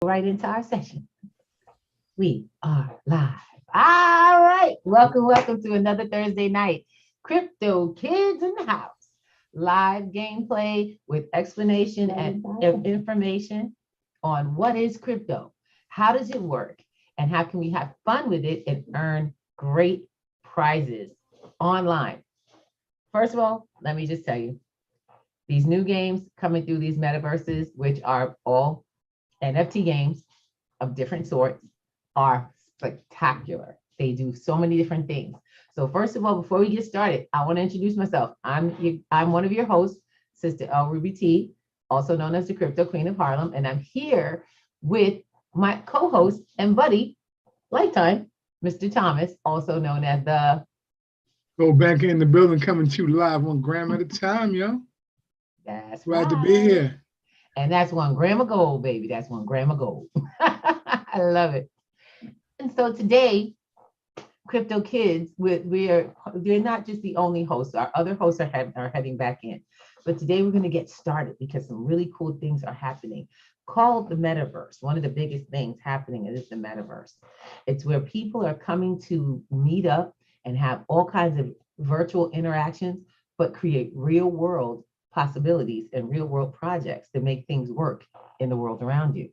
right into our session. We are live. All right. Welcome to another Thursday night. Crypto Kids in the house. Live gameplay with explanation and information on what is crypto, how does it work, and how can we have fun with it and earn great prizes online. First of all, let me just tell you, these new games coming through these metaverses, which are all NFT games of different sorts, are spectacular. They do so many different things. So first of all, before we get started, I want to introduce myself. I'm one of your hosts, Sister L. Ruby T, also known as the Crypto Queen of Harlem, and I'm here with my co-host and buddy, lifetime, Mr. Thomas, also known as the Go back in the building, coming to you live 1 gram at a time, yo. That's Glad right. to be here. And that's 1 gram of gold, baby. That's 1 gram of gold. I love it. And so today, Crypto Kids, they're not just the only hosts. Our other hosts are heading back in. But today we're going to get started because some really cool things are happening called the metaverse. One of the biggest things happening is the metaverse. It's where people are coming to meet up and have all kinds of virtual interactions, but create real world possibilities and real world projects to make things work in the world around you.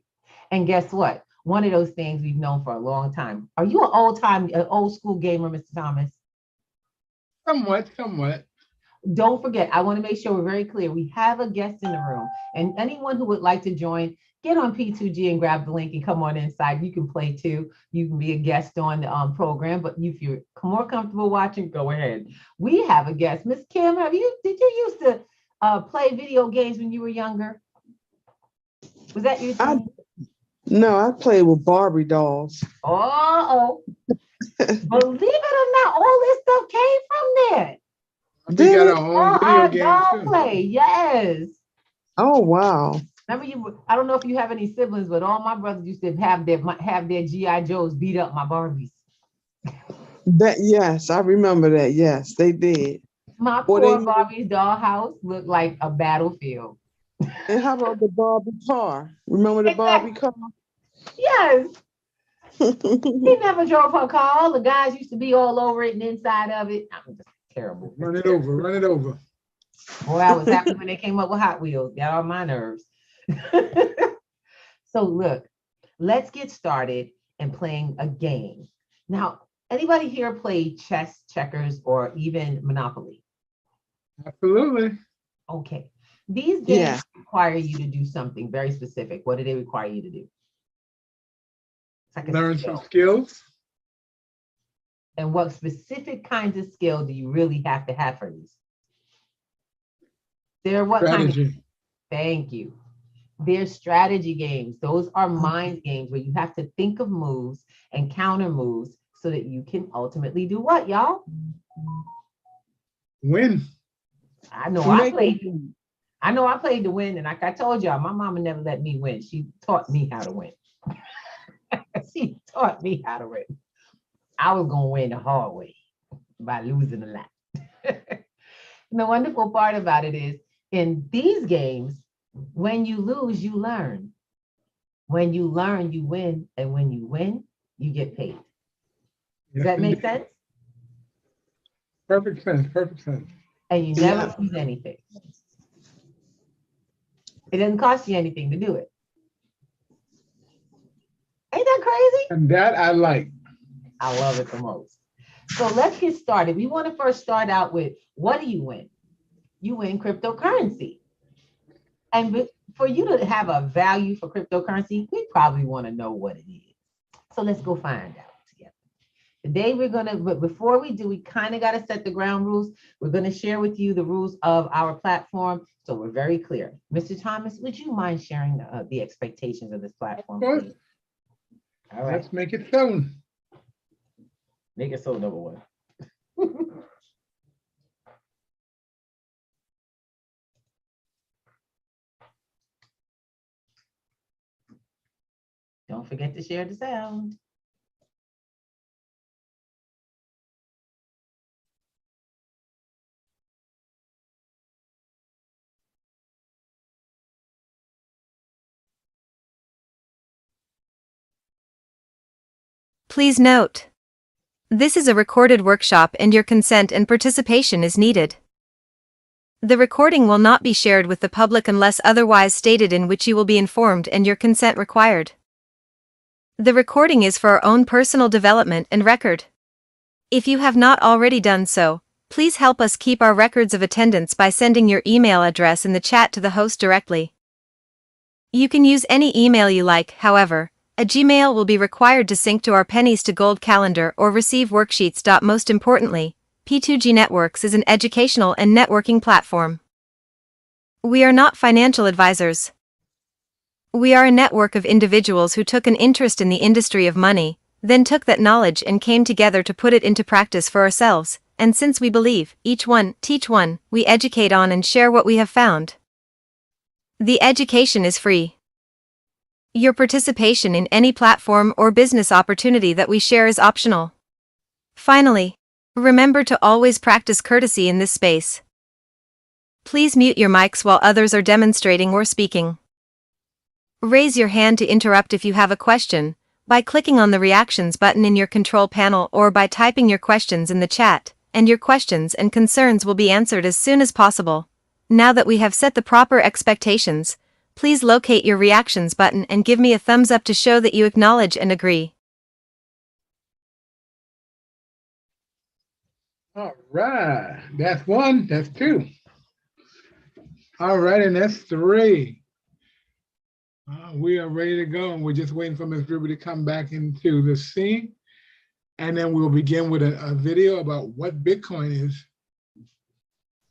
And guess what? One of those things we've known for a long time. Are you an old school gamer, Mr. Thomas? Somewhat. Don't forget, I want to make sure we're very clear. We have a guest in the room, and anyone who would like to join, get on P2G and grab the link and come on inside. You can play too. You can be a guest on the program, but if you're more comfortable watching, go ahead. We have a guest. Miss Kim, did you used to play video games when you were younger? Was that your thing? No, I played with Barbie dolls. Oh, believe it or not, all this stuff came from there. We got our own video doll games too. play, yes. Oh wow! Remember I don't know if you have any siblings, but all my brothers used to have their GI Joes beat up my Barbies. Yes, I remember that. Yes, they did. My poor Barbie's dollhouse looked like a battlefield. And how about the Barbie car? Remember the Barbie car? Yes. He never drove her car. All the guys used to be all over it and inside of it. I'm just terrible. Run it over. Boy, I was happy when they came up with Hot Wheels. Got on my nerves. So look, let's get started in playing a game. Now, anybody here play chess, checkers, or even Monopoly? Absolutely. Okay. These games require you to do something very specific. What do they require you to do? Like learn some skills. And what specific kinds of skill do you really have to have for these? Strategy. Thank you. They're strategy games. Those are mind games where you have to think of moves and counter moves so that you can ultimately do what, y'all? Win. I know I played to win, and like I told y'all, my mama never let me win. She taught me how to win. She taught me how to win. I was gonna win the hard way by losing a lot. The wonderful part about it is, in these games, when you lose, you learn. When you learn, you win, and when you win, you get paid. Does that make sense? Perfect sense. And you never lose anything. It doesn't cost you anything to do it. Ain't that crazy? And that I like. I love it the most. So let's get started. We want to first start out with, what do you win? You win cryptocurrency. And for you to have a value for cryptocurrency, we probably want to know what it is. So let's go find out together. Today but before we do, we kind of got to set the ground rules. We're going to share with you the rules of our platform, so we're very clear. Mr. Thomas, would you mind sharing the expectations of this platform, please? All right. Let's make it so. Make it so, number one. Don't forget to share the sound. Please note, this is a recorded workshop and your consent and participation is needed. The recording will not be shared with the public unless otherwise stated, in which you will be informed and your consent required. The recording is for our own personal development and record. If you have not already done so, please help us keep our records of attendance by sending your email address in the chat to the host directly. You can use any email you like, however, a Gmail will be required to sync to our Pennies to Gold calendar or receive worksheets. Most importantly, P2G Networks is an educational and networking platform. We are not financial advisors. We are a network of individuals who took an interest in the industry of money, then took that knowledge and came together to put it into practice for ourselves, and since we believe, each one, teach one, we educate on and share what we have found. The education is free. Your participation in any platform or business opportunity that we share is optional. Finally, remember to always practice courtesy in this space. Please mute your mics while others are demonstrating or speaking. Raise your hand to interrupt if you have a question, by clicking on the reactions button in your control panel or by typing your questions in the chat, and your questions and concerns will be answered as soon as possible. Now that we have set the proper expectations, please locate your reactions button and give me a thumbs up to show that you acknowledge and agree. All right, that's one, that's two. All right, and that's three. We are ready to go, and we're just waiting for Ms. Ruby to come back into the scene. And then we'll begin with a video about what Bitcoin is.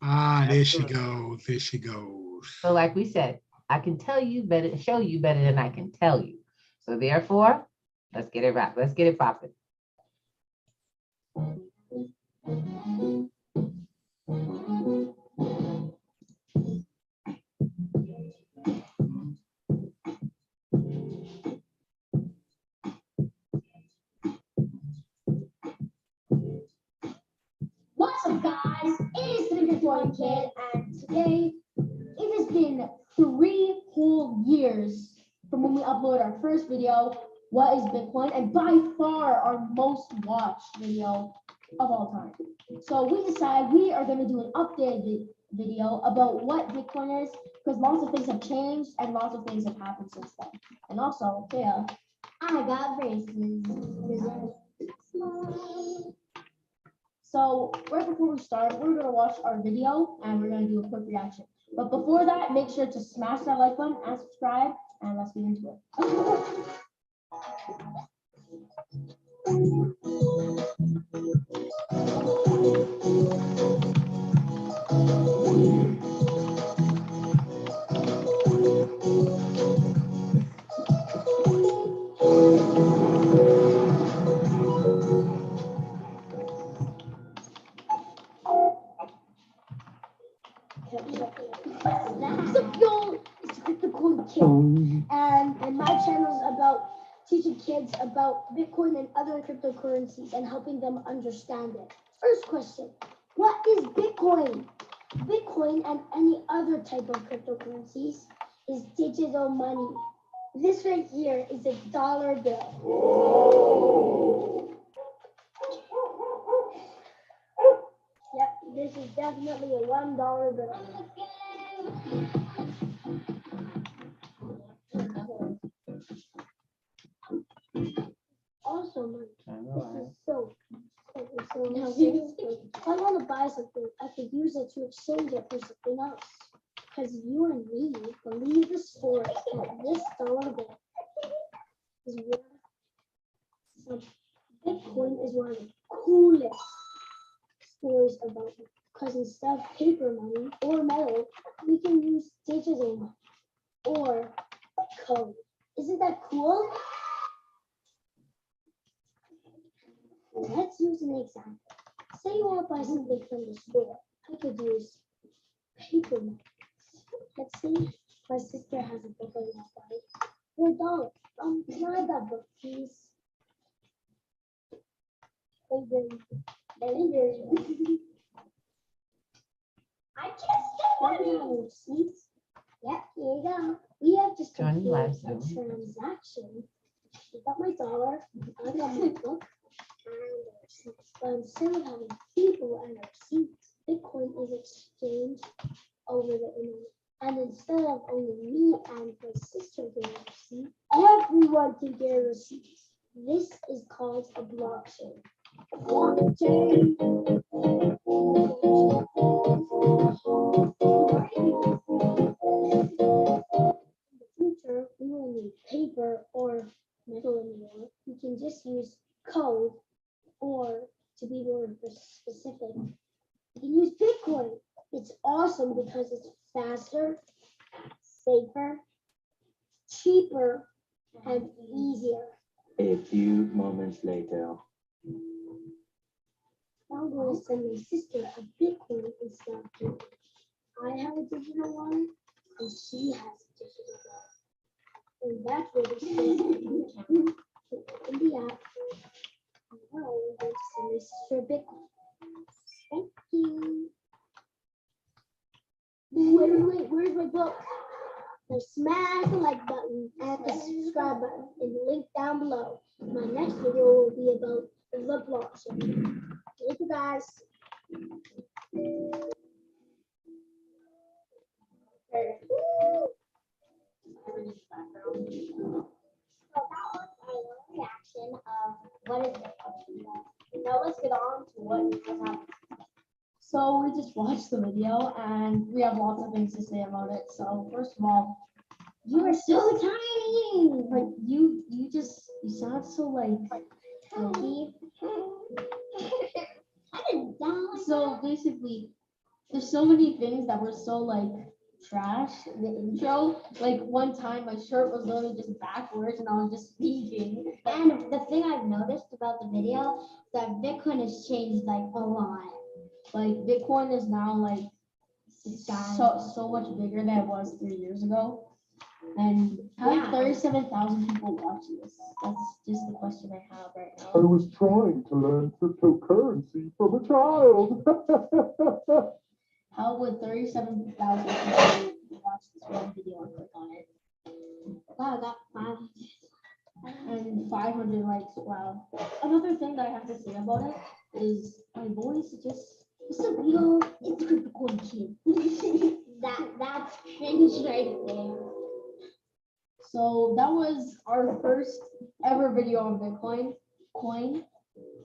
There she goes, there she goes. So like we said, I can tell you better, show you better than I can tell you. So therefore, let's get it right. Let's get it popping. What's up, guys? It is the Bitcoin Kid, and today it has been 3 whole years from when we uploaded our first video, What is Bitcoin? And by far our most watched video of all time. So we decided we are going to do an updated video about what Bitcoin is, because lots of things have changed and lots of things have happened since then. And also, yeah, I got braces. So right before we start, we're going to watch our video and we're going to do a quick reaction. But before that, make sure to smash that like button and subscribe, and let's get into it. What's up, y'all? It's Krypto Kid, and my channel is about teaching kids about Bitcoin and other cryptocurrencies and helping them understand it. First question: what is Bitcoin? Bitcoin and any other type of cryptocurrencies is digital money. This right here is a dollar bill. Yep, this is definitely a $1 bill. Also, this is so if I want to buy something, I could use it to exchange it for something else. Because you and me believe the story that this dollar bill is worth something. Bitcoin is one of the coolest stories about it, because instead of paper money or metal, we can use digital money or code. Isn't that cool? Let's use an example. Say you want to buy something from the store. I could use paper money. Let's say my sister has a book I want to buy for $1. Can I have that book, please? I just get one of those receipts. Yep, here you go. We have just completed a transaction. got my dollar, I got my book, and receipts. But instead of having people and receipts, Bitcoin is exchanged over the internet. And instead of only me and my sister getting a receipt, everyone can get a receipt. This is called a blockchain. Blockchain. In the future, we won't need paper or metal anymore. We can just use code, or to be more specific, we can use Bitcoin. It's awesome because it's faster, safer, cheaper, and easier. A few moments later. Now I'm going to send my sister a Bitcoin instead of cash. I have a digital wallet, and she has a digital wallet. And that's where they save the account. So open the app. And now we're going to send my sister a Bitcoin. Thank you. Wait, where's my book? Now smash the like button and the subscribe button and link down below. My next video will be about the blockchain. Thank you guys. So that was my reaction of what is Bitcoin. Now let's get on to what has happened. So we just watched the video and we have lots of things to say about it. So first of all, You are so tiny. like you sound so like Tiny. I didn't sound like so basically there's so many things that were so like trash in the intro. Like one time my shirt was literally just backwards and I was just speaking. And the thing I've noticed about the video is that Bitcoin has changed like a lot. Like Bitcoin is now like Giant. so much bigger than it was 3 years ago. And how Yeah. 37,000 people watch this? That's just the question I have right I now. was trying to learn cryptocurrency from a child. How would 37,000 people watch this one video and click on it? Wow, I got 500. And 500 likes. Wow. Another thing that I have to say about it is my voice just What's up, yo? It's the Krypto Kid. That's cringe right there. so that was our first ever video on Bitcoin coin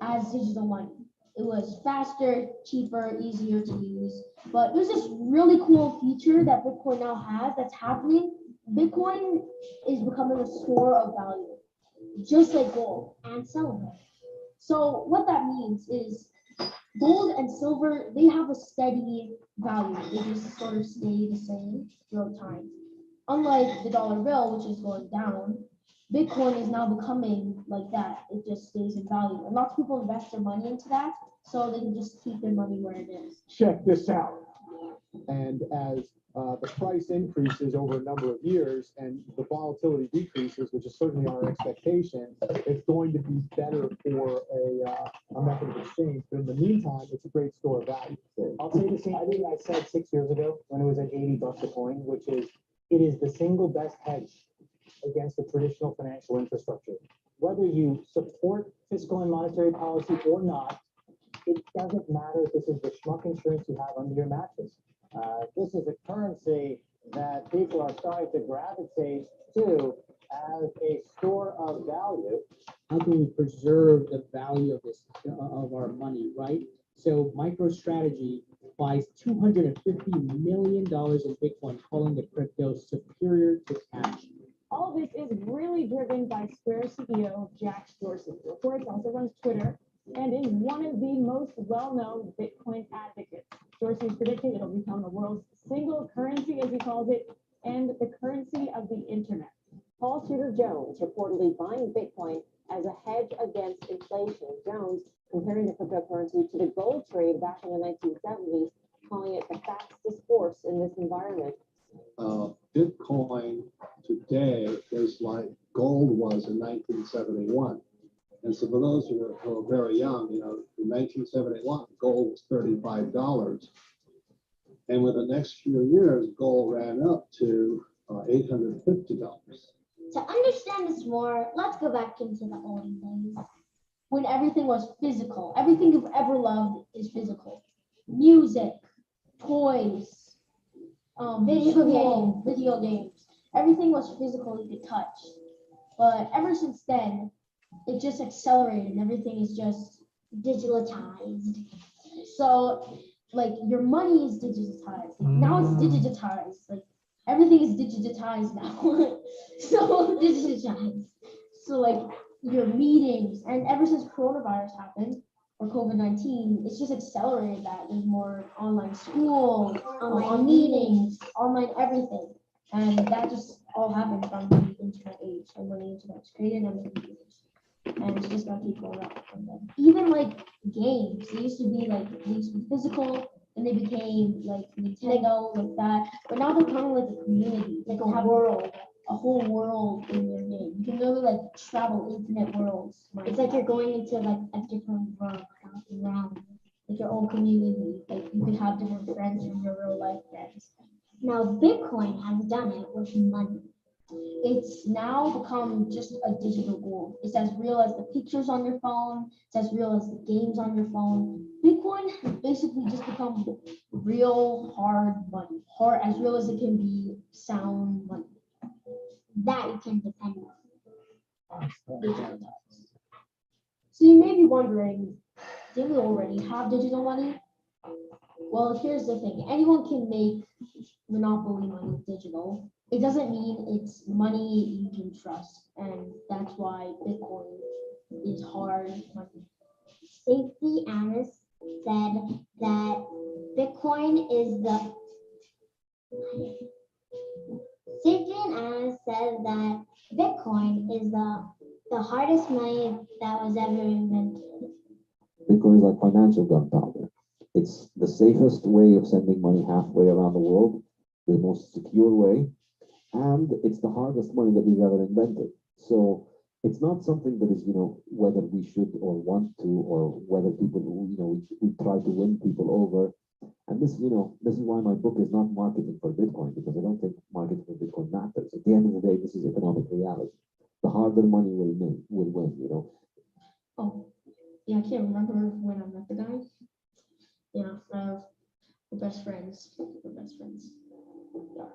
as digital money. It was faster, cheaper, easier to use. But there's this really cool feature that Bitcoin now has that's happening. Bitcoin is becoming a store of value, just like gold and silver. So what that means is gold and silver, they have a steady value. They just sort of stay the same throughout time. Unlike the dollar bill, which is going down, Bitcoin is now becoming like that. It just stays in value. And lots of people invest their money into that so they can just keep their money where it is. Check this out. And as the price increases over a number of years and the volatility decreases, which is certainly our expectation, it's going to be better for a method of exchange. But in the meantime, it's a great store of value. I'll say the same thing I said 6 years ago when it was at $80 a coin, which is it is the single best hedge against the traditional financial infrastructure. Whether you support fiscal and monetary policy or not, it doesn't matter if this is the schmuck insurance you have under your mattress. This is a currency that people are starting to gravitate to as a store of value. How can we preserve the value of this of our money, right? So MicroStrategy buys $250 million in Bitcoin, calling the crypto superior to cash. All this is really driven by Square CEO Jack Dorsey, who of course also runs Twitter and is one of the most well-known Bitcoin advocates. Dorsey is predicting it'll become the world's single currency, as he calls it, and the currency of the internet. Paul Tudor Jones reportedly buying Bitcoin as a hedge against inflation. Jones comparing the cryptocurrency to the gold trade back in the 1970s, calling it the fastest horse in this environment. Bitcoin today is like gold was in 1971. And so for those who are very young, in 1971, gold was $35. And with the next few years, gold ran up to $850. To understand this more, let's go back into the olden days when everything was physical. Everything you've ever loved is physical. Music, toys, video games. Everything was physical you could touch. But ever since then, it just accelerated and everything is just digitalized. So like your money is digitized. Like, now it's digitized. Like everything is digitized now. So digitized. So like your meetings, and ever since coronavirus happened or COVID-19, it's just accelerated that. There's more online school, online meetings, online everything. And that just all happened from the internet age and when the internet was created and the computers. And it's just gonna keep going up from then. Even like games, they used to be physical, and they became like Nintendo, like that. But now they're kind of like a community, like a whole world in your game. You can literally like travel infinite worlds. It's like you're going into like a different world around, like your own community. Like you could have different friends from your real life friends. Now Bitcoin has done it with money. It's now become just a digital gold. It's as real as the pictures on your phone. It's as real as the games on your phone. Bitcoin has basically just become real hard money. Hard, as real as it can be, sound money. That you can depend on. So you may be wondering, do we already have digital money? Well, here's the thing. Anyone can make monopoly money digital. It doesn't mean it's money you can trust, and that's why Bitcoin is hard money. Safety analyst said that Bitcoin is the Safety analyst said that Bitcoin is the hardest money that was ever invented. Bitcoin is like financial gunpowder. It's the safest way of sending money halfway around the world, the most secure way, and it's the hardest money that we've ever invented. So it's not something that is, whether we should or want to, or whether people, we try to win people over. And this, this is why my book is not marketing for Bitcoin, because I don't think marketing for Bitcoin matters. At the end of the day, this is economic reality. The harder money will win. Oh, yeah, I can't remember when I met the guy. Yeah, we're best friends. We're best friends. Yeah.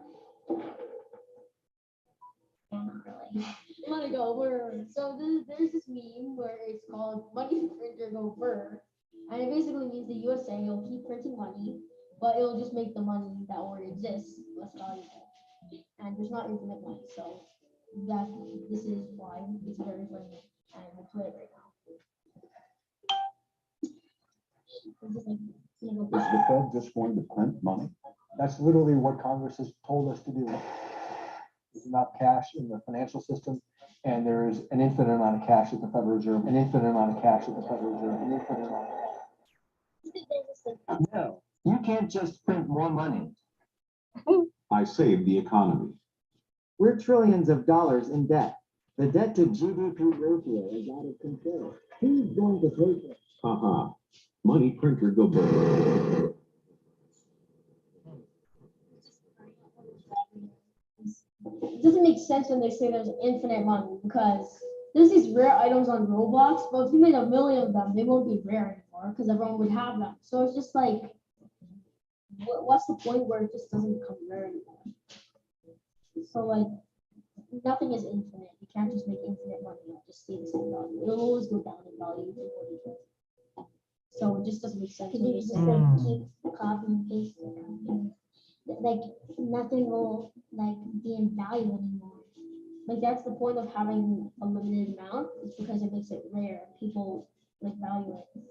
Not really. Money go burr. So there's this meme where it's called "Money Printer Go Burr," and it basically means the USA will keep printing money, but it'll just make the money that already exists less valuable. And there's not infinite money, so this is why it's very funny, and we'll play it right now. Is the Fed just going to print money? That's literally what Congress has told us to do. There's enough cash in the financial system, and there is an infinite amount of cash at the Federal Reserve, an infinite amount of cash at the Federal Reserve, an infinite amount of cash. No, you can't just print more money. I saved the economy. We're trillions of dollars in debt. The debt to GDP ratio is out of control. Who's going to pay for it? Haha. Money printer go burr. It doesn't make sense when they say there's infinite money, because there's these rare items on Roblox, but if you made 1 million of them, they won't be rare anymore because everyone would have them. So it's just like, what's the point where it just doesn't become rare anymore? So like, nothing is infinite. You can't just make infinite money and just stay the same value. It'll always go down in value. So it just doesn't make sense. Could you just keep copy and paste? Like nothing will like be in value anymore. Like that's the point of having a limited amount. It's because it makes it rare. People like value it.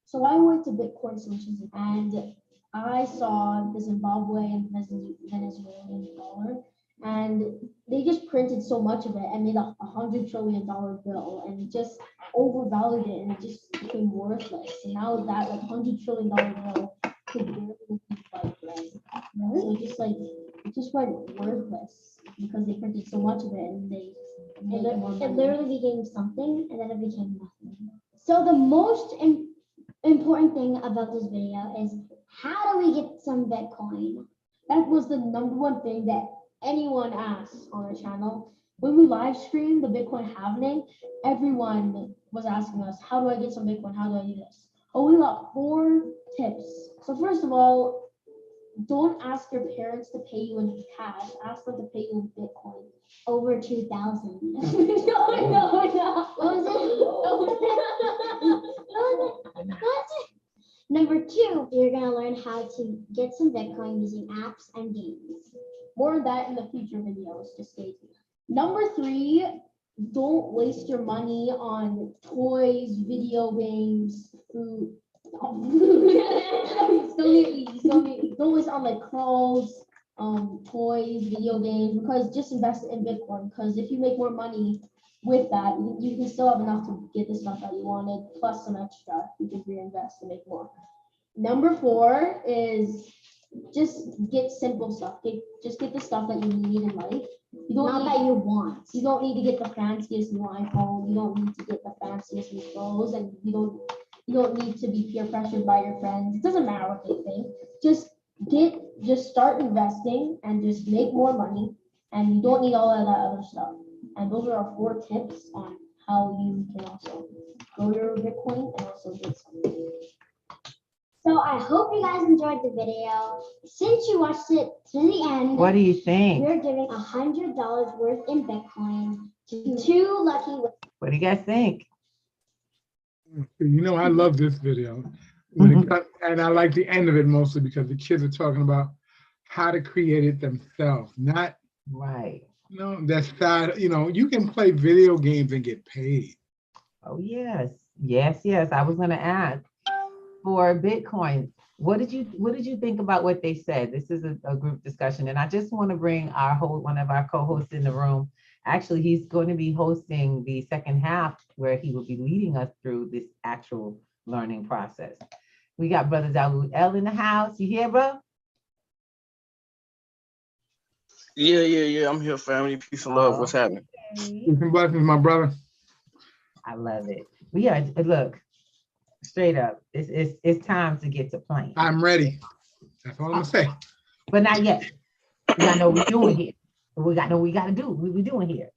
So I went to Bitcoin Solutions and I saw the Zimbabwe and Venezuelan dollar, and they just printed so much of it and made $100 trillion bill, and it just overvalued it, and it just became worthless. And now that like $100 trillion bill could barely be like bread. So it just went worthless because they printed so much of it, and they made more money. It literally became something, and then it became nothing. So the most important thing about this video is, how do we get some Bitcoin? That was the #1 thing that anyone asks on the channel. when we live streamed the Bitcoin halving, everyone was asking us, how do I get some Bitcoin? How do I do this? Oh, we got 4 tips. So first of all, don't ask your parents to pay you in cash. Ask them to pay you in Bitcoin. Over 2,000. No. What was What? Number 2, you're gonna learn how to get some Bitcoin using apps and games. More of that in the future videos. Just stay tuned. Number 3, don't waste your money on toys, video games, food. Don't waste on like clothes, toys, video games, because just invest in Bitcoin. Because if you make more money with that, you can still have enough to get the stuff that you wanted, plus some extra you can reinvest to make more. Number 4 is just get simple stuff. Just get the stuff that you need in life. You don't Not need, that you want. You don't need to get the fanciest new iPhone. You don't need to get the fanciest new clothes, and you don't need to be peer pressured by your friends. It doesn't matter what they think. Just start investing and just make more money, and you don't need all of that other stuff. And those are our 4 tips on how you can also grow your Bitcoin and also get some. So I hope you guys enjoyed the video. Since you watched it to the end, What do you think? we're giving $100 worth in Bitcoin to 2 lucky winners. What do you guys think? You know, I love this video. And I like the end of it mostly because the kids are talking about how to create it themselves, not right. That's side, you can play video games and get paid. Oh, yes. Yes. I was going to ask for Bitcoin. What did you think about what they said? This is a group discussion, and I just want to bring one of our co-hosts in the room. Actually, he's going to be hosting the second half where he will be leading us through this actual learning process. We got Brother Dawood L in the house. You here, bro? Yeah. I'm here, family. Peace and love. What's happening? Peace and blessings, my brother. I love it. We are, look, straight up, it's time to get to playing. I'm ready. That's all I'm gonna say. But not yet. We gotta know what we're doing here. We gotta know what we gotta do. What we doing here.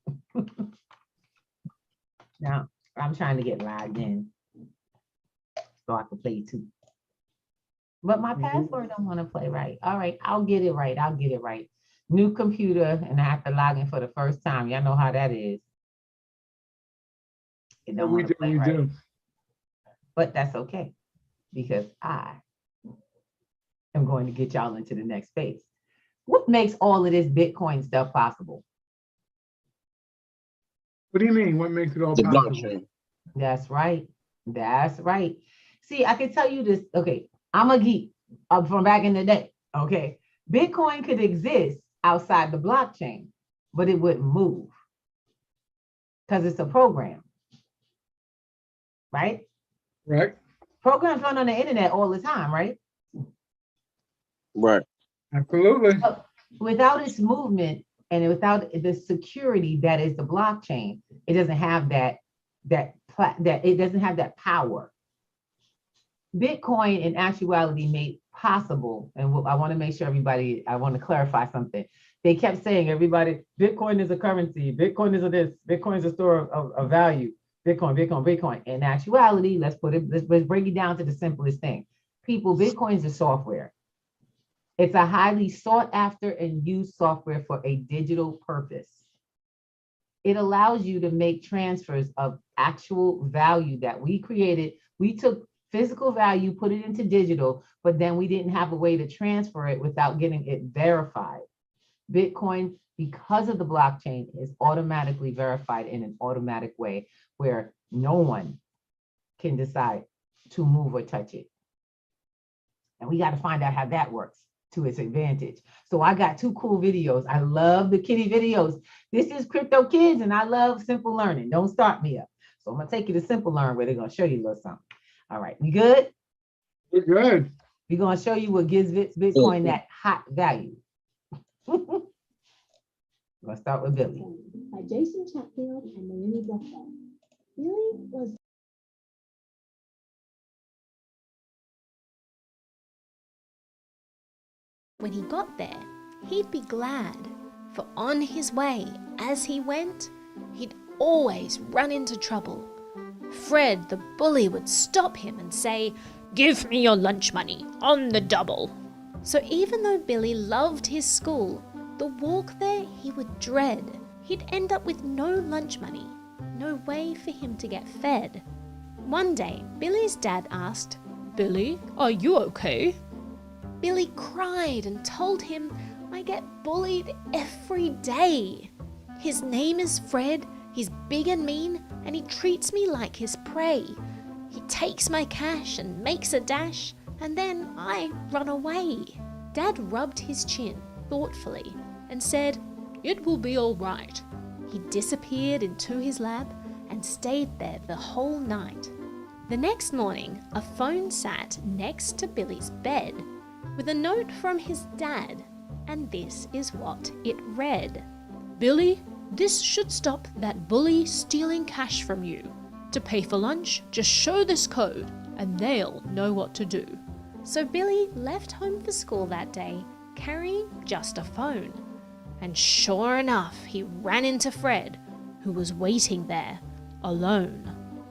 Now, I'm trying to get logged in so I can play too. But my password don't want to play right. All right, I'll get it right. New computer, and I have to log in for the first time. Y'all know how that is. It don't want to play right. But that's okay, because I am going to get y'all into the next phase. What makes all of this Bitcoin stuff possible? What do you mean? What makes it all possible? Blockchain. That's right. See, I can tell you this. Okay, I'm a geek from back in the day. Okay, Bitcoin could exist outside the blockchain, but it wouldn't move because it's a program, right? Right. Programs run on the internet all the time, right? Right. Absolutely. But without its movement and without the security that is the blockchain, it doesn't have that it doesn't have that power. Bitcoin, in actuality, made possible, and I want to make sure I want to clarify something. They kept saying, everybody, Bitcoin is a currency, Bitcoin is a this, Bitcoin is a store of value, Bitcoin. In actuality, let's break it down to the simplest thing. People, Bitcoin is a software. It's a highly sought after and used software for a digital purpose. It allows you to make transfers of actual value that we created. We took physical value, put it into digital, but then we didn't have a way to transfer it without getting it verified. Bitcoin, because of the blockchain, is automatically verified in an automatic way where no one can decide to move or touch it. And we got to find out how that works to its advantage. So I got 2 cool videos. I love the kitty videos. This is Krypto Kidz, and I love simple learning. Don't start me up. So I'm gonna take you to Simple Learn, where they're gonna show you a little something. All right, we good? We're good. We're gonna show you what gives Bitcoin that hot value. Let's start with Billy. By Jason Chatfield and Naomi Buffalo. Billy was When he got there, he'd be glad, for on his way, as he went, he'd always run into trouble. Fred the bully would stop him and say, "Give me your lunch money, on the double." So even though Billy loved his school, the walk there he would dread. He'd end up with no lunch money, no way for him to get fed. One day, Billy's dad asked, "Billy, are you okay?" Billy cried and told him, "I get bullied every day. His name is Fred, he's big and mean, and he treats me like his prey. He takes my cash and makes a dash, and then I run away." Dad rubbed his chin thoughtfully and said, "It will be all right." He disappeared into his lab and stayed there the whole night. The next morning, a phone sat next to Billy's bed with a note from his dad, and this is what it read. "Billy, this should stop that bully stealing cash from you. To pay for lunch, just show this code and they'll know what to do." So Billy left home for school that day, carrying just a phone. And sure enough, he ran into Fred, who was waiting there, alone.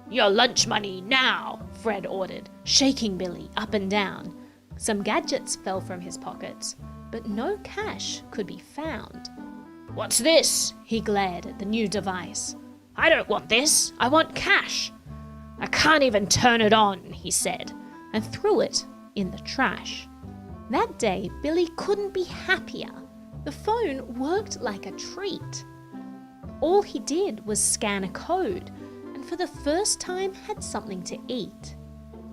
"Your lunch money now," Fred ordered, shaking Billy up and down. Some gadgets fell from his pockets, but no cash could be found. "What's this?" he glared at the new device. "I don't want this, I want cash." "I can't even turn it on," he said, and threw it in the trash. That day, Billy couldn't be happier. The phone worked like a treat. All he did was scan a code, and for the first time had something to eat.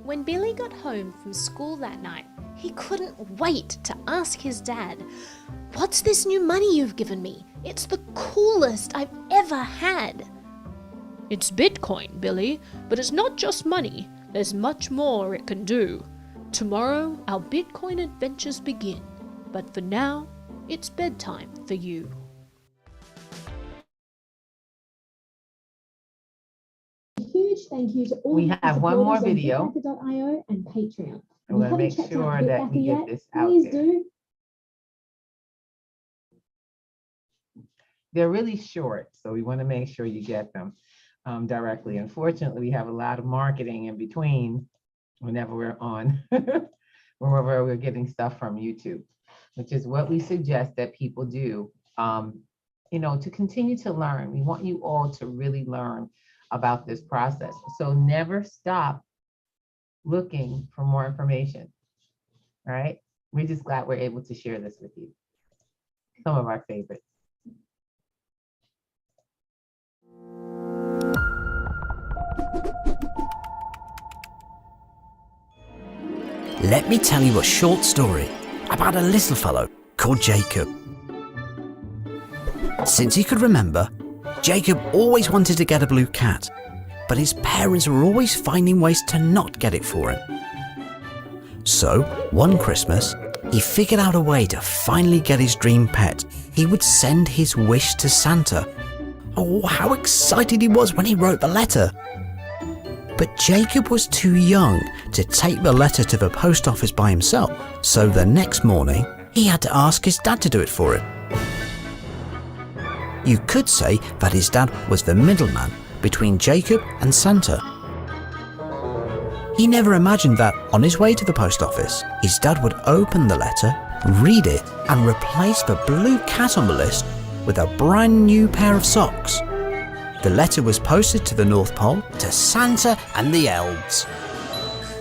When Billy got home from school that night, he couldn't wait to ask his dad, "What's this new money you've given me? It's the coolest I've ever had." "It's Bitcoin, Billy, but it's not just money. There's much more it can do. Tomorrow, our Bitcoin adventures begin, but for now, it's bedtime for you." Huge thank you to all We the have one more supporters on video. bitbacker.io and Patreon. I'm going to make sure that we get this out please there. do. They're really short, so we want to make sure you get them directly. Unfortunately, we have a lot of marketing in between whenever we're on, wherever we're getting stuff from YouTube, which is what we suggest that people do, to continue to learn. We want you all to really learn about this process. So never stop looking for more information. All right. We're just glad we're able to share this with you. Some of our favorites. Let me tell you a short story about a little fellow called Jacob. Since he could remember, Jacob always wanted to get a blue cat, but his parents were always finding ways to not get it for him. So, one Christmas, he figured out a way to finally get his dream pet. He would send his wish to Santa. Oh, how excited he was when he wrote the letter! But Jacob was too young to take the letter to the post office by himself, so the next morning, he had to ask his dad to do it for him. You could say that his dad was the middleman between Jacob and Santa. He never imagined that on his way to the post office, his dad would open the letter, read it, and replace the blue cat on the list with a brand new pair of socks. The letter was posted to the North Pole, to Santa and the elves.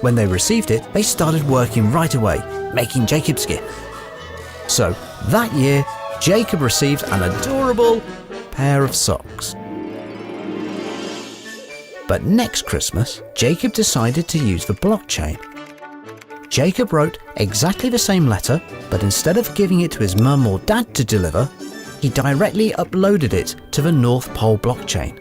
When they received it, they started working right away, making Jacob's gift. So that year, Jacob received an adorable pair of socks. But next Christmas, Jacob decided to use the blockchain. Jacob wrote exactly the same letter, but instead of giving it to his mum or dad to deliver, he directly uploaded it to the North Pole blockchain.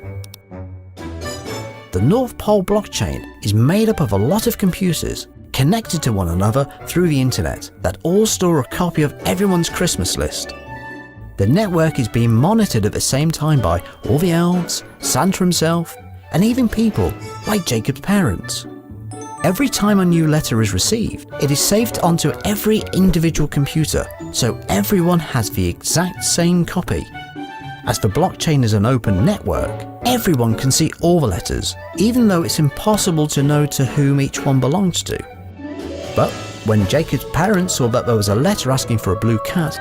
The North Pole blockchain is made up of a lot of computers connected to one another through the internet that all store a copy of everyone's Christmas list. The network is being monitored at the same time by all the elves, Santa himself, and even people like Jacob's parents. Every time a new letter is received, it is saved onto every individual computer, so everyone has the exact same copy. As the blockchain is an open network, everyone can see all the letters, even though it's impossible to know to whom each one belongs to. But when Jacob's parents saw that there was a letter asking for a blue cat,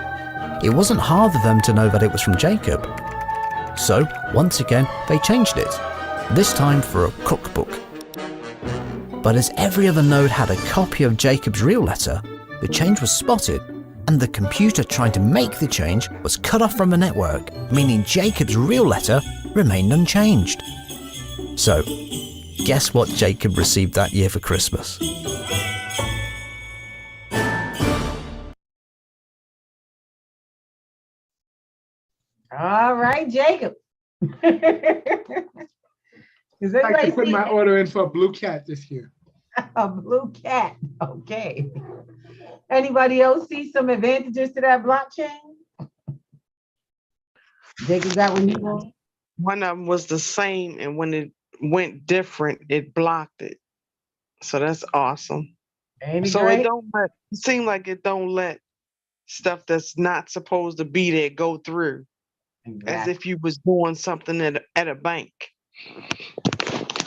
it wasn't hard for them to know that it was from Jacob. So, once again, they changed it, this time for a cookbook. But as every other node had a copy of Jacob's real letter, the change was spotted, and the computer trying to make the change was cut off from the network, meaning Jacob's real letter remained unchanged. So, guess what Jacob received that year for Christmas? All right, Jacob. Is I'd like anybody to put see my order in for a blue cat this year. a blue cat? Okay. Anybody else see some advantages to that blockchain? Jacob got what you want? One of them was the same, and when it went different, it blocked it. So that's awesome. Ain't it So great? it seems like it don't let stuff that's not supposed to be there go through, as if you was doing something at a bank.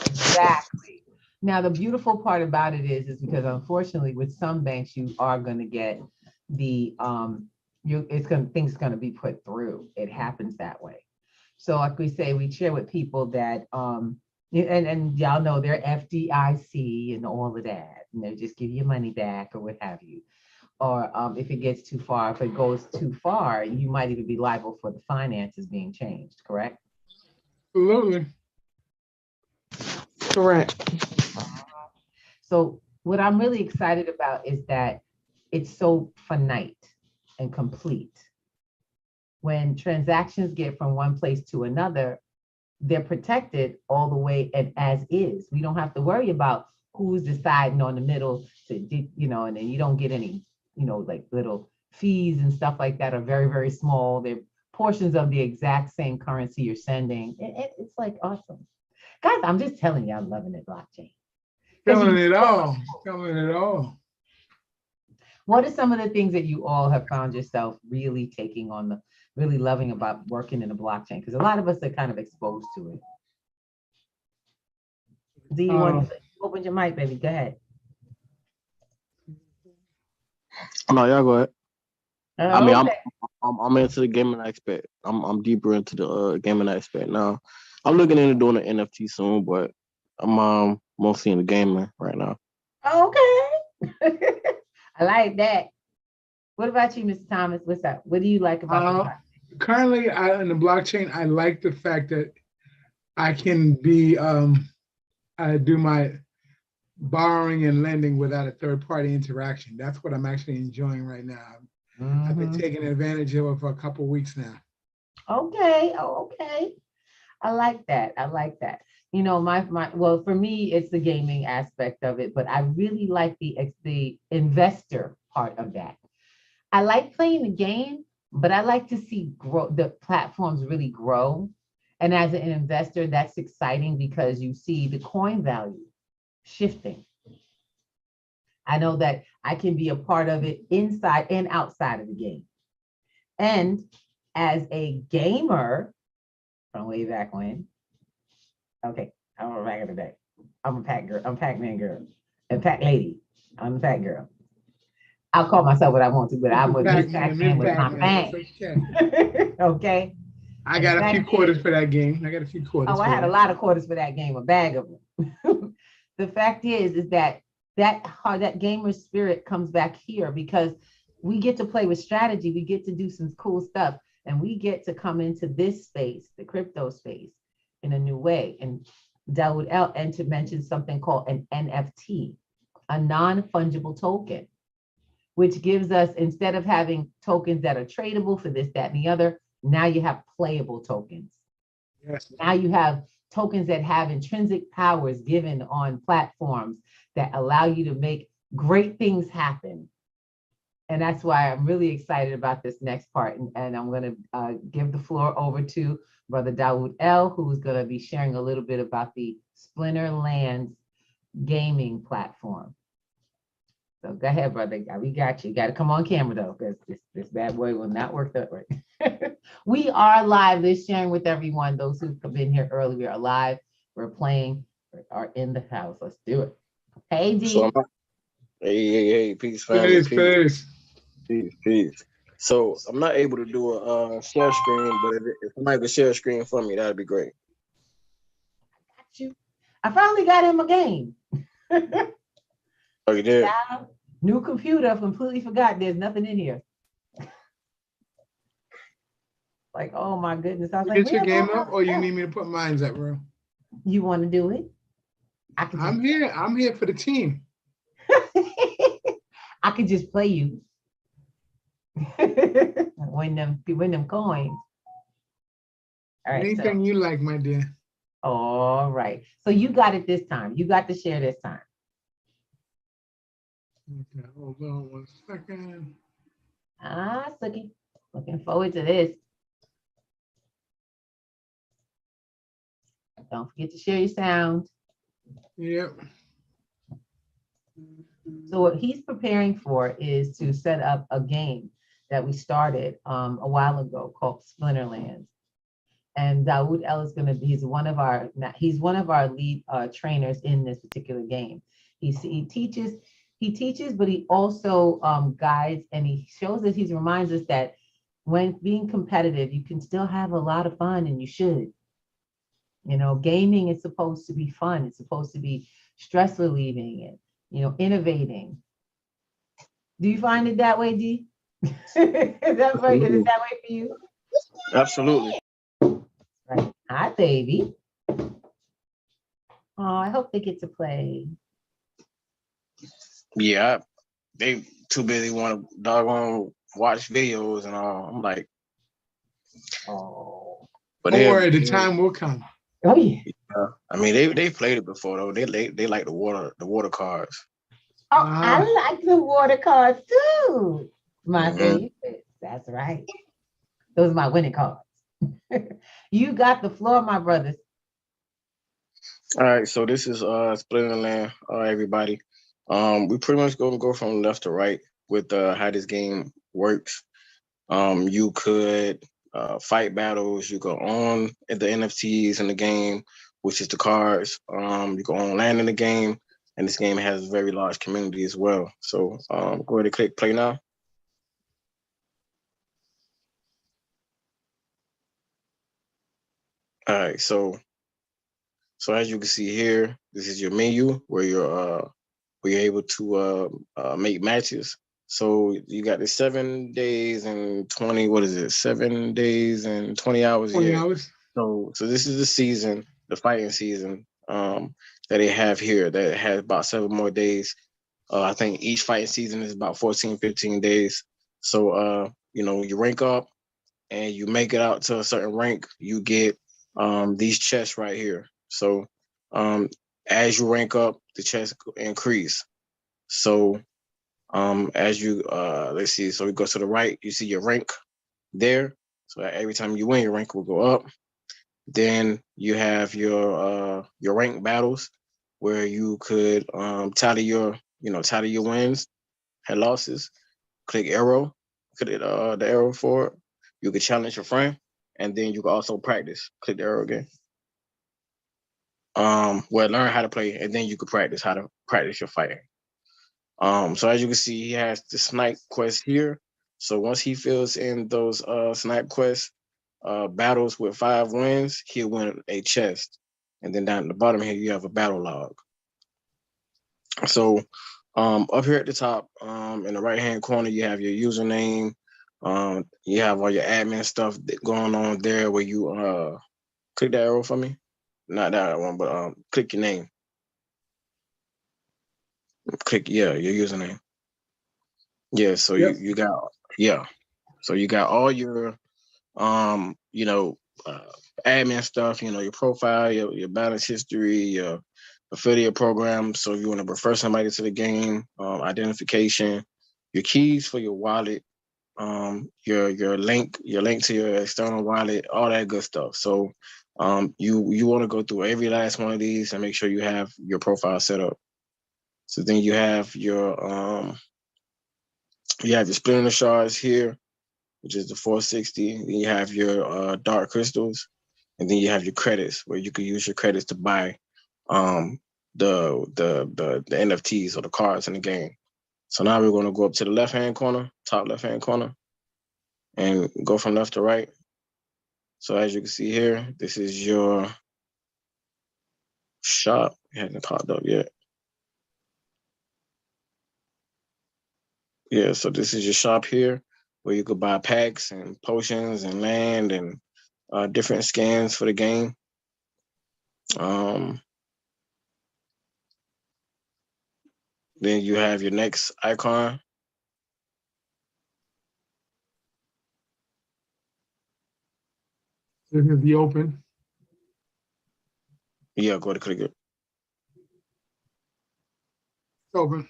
Exactly. Now, the beautiful part about it is because unfortunately with some banks, you are going to get the, things going to be put through. It happens that way. So like we say, we share with people that, and y'all know they're FDIC and all of that, and they just give you money back or what have you. Or if it gets too far, if it goes too far, you might even be liable for the finances being changed, correct? Absolutely. Correct. So what I'm really excited about is that it's so finite and complete. When transactions get from one place to another, they're protected all the way and as is. We don't have to worry about who's deciding on the middle to, and then you don't get any, like little fees and stuff like that are very, very small. They're portions of the exact same currency you're sending. It's like awesome. Guys, I'm just telling you, I'm loving it, blockchain. Feeling it all. Feeling it all. What are some of the things that you all have found yourself really taking on really loving about working in a blockchain? Because a lot of us are kind of exposed to it. Do you want to open your mic, baby? Go ahead. No, y'all go ahead. I mean, Okay. I'm into the gaming aspect. I'm deeper into the gaming aspect now. I'm looking into doing an NFT soon, but I'm mostly in the gaming right now. Okay. I like that. What about you, Mr. Thomas? What's up? What do you like about the Currently, in the blockchain, I like the fact that I can be I do my borrowing and lending without a third-party interaction. That's what I'm actually enjoying right now. I've been taking advantage of it for a couple of weeks now. Okay. Oh, okay. I like that. I like that. Well, for me, it's the gaming aspect of it, but I really like the investor part of that. I like playing the game, but I like to see the platforms really grow. And as an investor, that's exciting because you see the coin value shifting. I know that I can be a part of it inside and outside of the game. And as a gamer, from way back when, okay, I'm a back in the day. I'm a pack girl. I'm Pac-Man girl. And Pac lady. I'm a Pac girl. I'll call myself what I want to, but I would Miss Pac-Man with my fang. Okay. I got a few quarters for that game. Oh, I had a lot of quarters for that game, a bag of them. The fact is that gamer spirit comes back here because we get to play with strategy. We get to do some cool stuff, and we get to come into this space, the crypto space, in a new way. And Dawood L, and to mention something called an NFT, a non-fungible token, which gives us, instead of having tokens that are tradable for this, that, and the other, now you have playable tokens. Yes. Now you have tokens that have intrinsic powers given on platforms that allow you to make great things happen. And that's why I'm really excited about this next part. And I'm going to give the floor over to Brother Dawood L, who's going to be sharing a little bit about the Splinter Lands gaming platform. So go ahead, brother. We got you. You got to come on camera though, because this bad boy will not work that way. We are live. Let's sharing with everyone. Those who have been here early, we are live. We're playing. We are in the house. Let's do it. Hey, D. So hey, peace, family. Peace. So I'm not able to do a share screen, but if somebody could share a screen for me, that'd be great. Got you. I finally got him a game. Oh, you did? Yeah. New computer, completely forgot there's nothing in here. Like, oh my goodness. I was like, get your game up, or you need me to put mine up, bro? You want to do it? I'm here for the team. I could just play you. win them coins. All right. Anything you like, my dear. All right. So you got it this time. You got to share this time. Okay, hold on 1 second. Suki. Looking forward to this. Don't forget to share your sound. Yep. So what he's preparing for is to set up a game that we started a while ago called Splinterlands. And Dawood El is he's one of our lead trainers in this particular game. He teaches, but he also guides, and he shows us, he reminds us that when being competitive, you can still have a lot of fun, and you should. You know, gaming is supposed to be fun. It's supposed to be stress relieving and, you know, innovating. Do you find it that way, D? Is that right? Is it that way for you? Absolutely. Right. Hi, baby. Oh, I hope they get to play. Yeah, they too busy want to doggone watch videos and all. I'm like, oh. But don't worry, the time will come. Oh yeah. I mean, they played it before though. They like the water cards. Oh, I like the water cards too. My favorite. That's right. Those are my winning cards. You got the floor, my brothers. All right, so this is Splinterland, everybody. We pretty much gonna go from left to right with how this game works. You could fight battles. You go on at the NFTs in the game, which is the cards. You go on land in the game, and this game has a very large community as well. So go ahead and click play now. All right, so as you can see here, this is your menu where you're able to make matches. So you got the 7 days and 20, what is it? 7 days and 20 hours. 20 hours. So this is the season, the fighting season that they have here that has about 7 more days. I think each fighting season is about 14, 15 days. So, you know, you rank up and you make it out to a certain rank, you get these chests right here. So as you rank up, the chests increase. So as you let's see, so we go to the right, you see your rank there. So every time you win, your rank will go up. Then you have your rank battles where you could tally your wins and losses. Click arrow, click the arrow for it. You could challenge your friend, and then you can also practice. Click the arrow again. Learn how to play, and then you could practice how to practice your fighting. So as you can see, he has the snipe quest here. So once he fills in those snipe quest battles with 5 wins, he'll win a chest. And then down at the bottom here, you have a battle log. So up here at the top, in the right-hand corner, you have your username. You have all your admin stuff going on there where you click that arrow for me. Not that one, but click your name. Click, your username. Yeah, so yep. you got, so you got all your admin stuff, your profile, your balance history, your affiliate program. So if you want to refer somebody to the game, identification, your keys for your wallet, your link to your external wallet, all that good stuff. So You want to go through every last one of these and make sure you have your profile set up. So then you have your splinter shards here, which is the 460. Then you have your dark crystals, and then you have your credits, where you can use your credits to buy the NFTs or the cards in the game. So now we're going to go up to the left-hand corner, top left-hand corner, and go from left to right. So as you can see here, this is your shop. It hasn't popped up yet. Yeah, so this is your shop here, where you could buy packs and potions and land and different skins for the game. Then you have your next icon. This is the open. Yeah, go to click it. Open.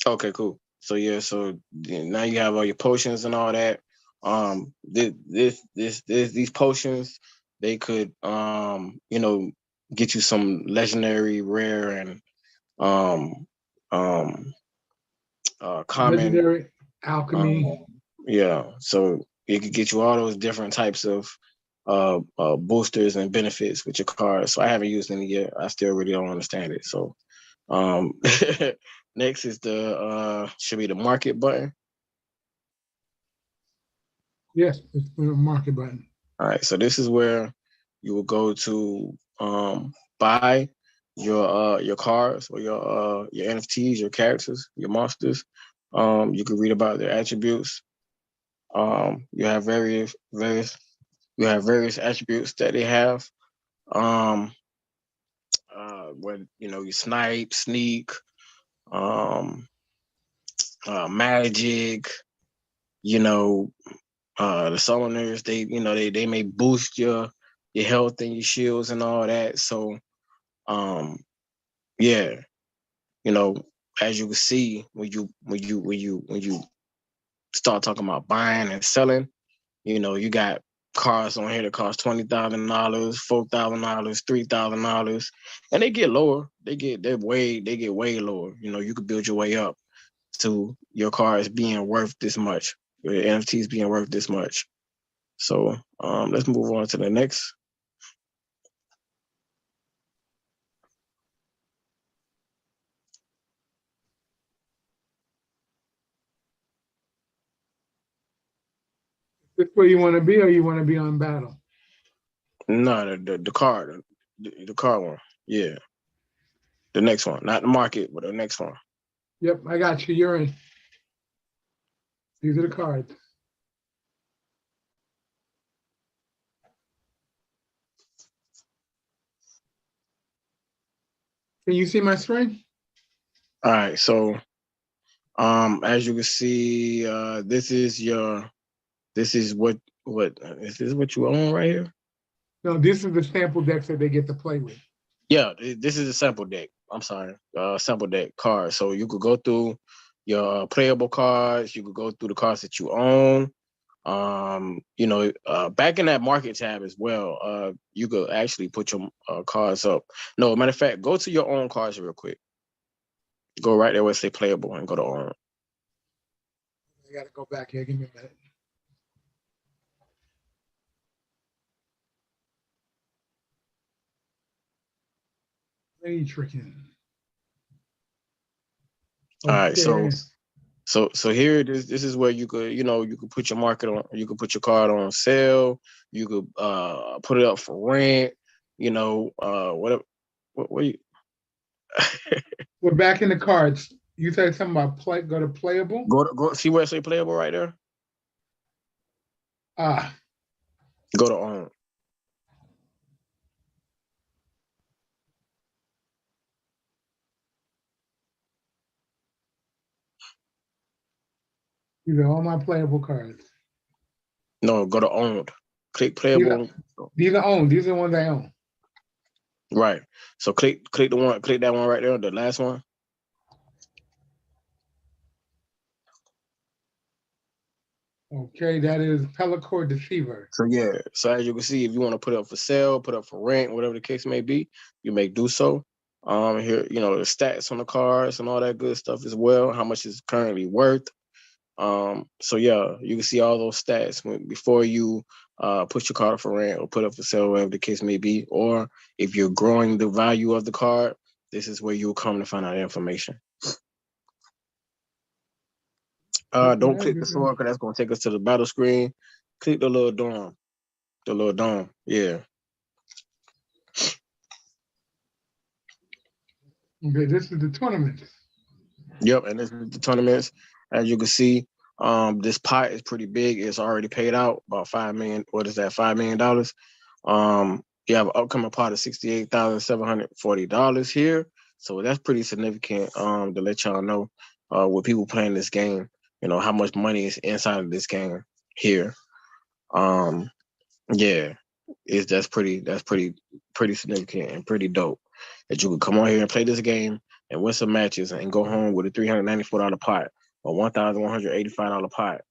Okay, cool. So yeah, so now you have all your potions and all that. These potions, they could get you some legendary, rare, and common. Legendary, alchemy. Yeah, so it could get you all those different types of boosters and benefits with your cards. So I haven't used any yet. I still really don't understand it. So next is the should be the market button. Yes, it's the market button. All right, so this is where you will go to buy your cards or your NFTs, your characters, your monsters. You can read about their attributes. You have various attributes that they have. When you snipe, sneak, magic, the summoners, they may boost your health and your shields and all that. So yeah, as you can see, when you start talking about buying and selling, you got cars on here that cost $20,000, $4,000, $3,000, and they get lower. They get way lower. You could build your way up to your cars being worth this much, your NFTs being worth this much. So let's move on to the next. This where you want to be, or you want to be on battle? No, the card, the card one. Yeah, the next one, not the market, but the next one. Yep, I got you. You're in. These are the cards. Can you see my screen? All right, so as you can see, this is what is this what you own right here? No, this is the sample decks that they get to play with. Yeah, this is a sample deck. I'm sorry, sample deck cards. So you could go through your playable cards. You could go through the cards that you own. Back in that market tab as well, you could actually put your cards up. No, matter of fact, go to your own cards real quick. Go right there where it say playable and go to own. I gotta go back here. Give me a minute. Play tricking. All right, so here this is where you could put your market on. You could put your card on sale. You could put it up for rent. Whatever. What you? We're back in the cards. You said something about go to playable. Go see where it say playable right there. Go to own. These are all my playable cards. No, go to owned. Click playable. These are owned. These are the ones I own. Right. So click that one right there, the last one. Okay, that is Pellicore Deceiver. So yeah, so as you can see, if you want to put it up for sale, put up for rent, whatever the case may be, you may do so. Here, you know, the stats on the cards and all that good stuff as well, how much it's currently worth. So yeah, you can see all those stats before you put your card up for rent or put up for sale, whatever the case may be. Or if you're growing the value of the card, this is where you'll come to find out information. Don't click the sword because that's gonna take us to the battle screen. Click the little dome. The little dome. Yeah. Okay, this is the tournament. Yep, and this is the tournaments. As you can see, this pot is pretty big. It's already paid out about $5 million. What is that? $5 million. You have an upcoming pot of $68,740 here. So that's pretty significant. To let y'all know, with people playing this game, you know how much money is inside of this game here. Yeah, that's pretty significant and pretty dope that you could come on here and play this game and win some matches and go home with a $394 pot, a $1,185 pot,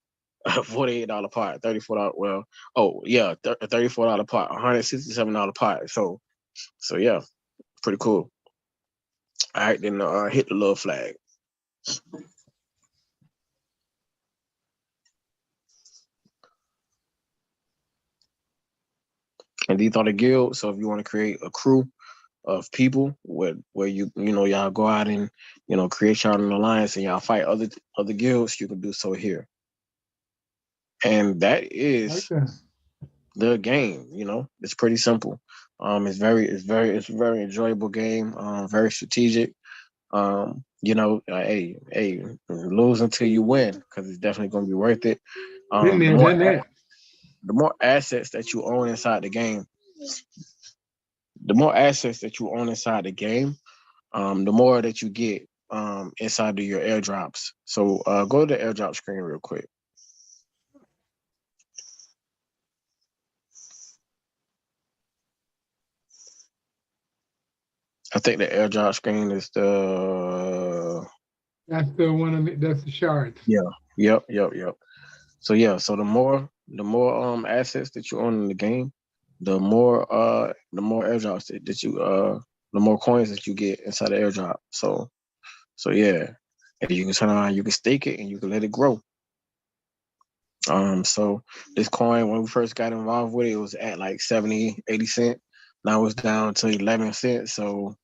a $48 pot, $34. Well, oh yeah, a $34 pot, a $167 pot. So yeah, pretty cool. All right, then hit the little flag. And these are the guilds. So if you want to create a crew of people where you know y'all go out and create y'all an alliance and y'all fight other guilds, you can do so here. And that is the game. You know, it's pretty simple. It's very enjoyable game. Very strategic. Hey, lose until you win because it's definitely going to be worth it. The more assets that you own inside the game, the more that you get inside of your airdrops. So go to the airdrop screen real quick. I think the airdrop screen is that's the one. That's the shards. Yeah. Yep. So yeah. So the more assets that you own in the game, the more airdrops that you the more coins that you get inside the airdrop. So yeah, and you can turn around, you can stake it, and you can let it grow. So this coin, when we first got involved with it, it was at like 70, 80 cents. Now it's down to 11 cents. So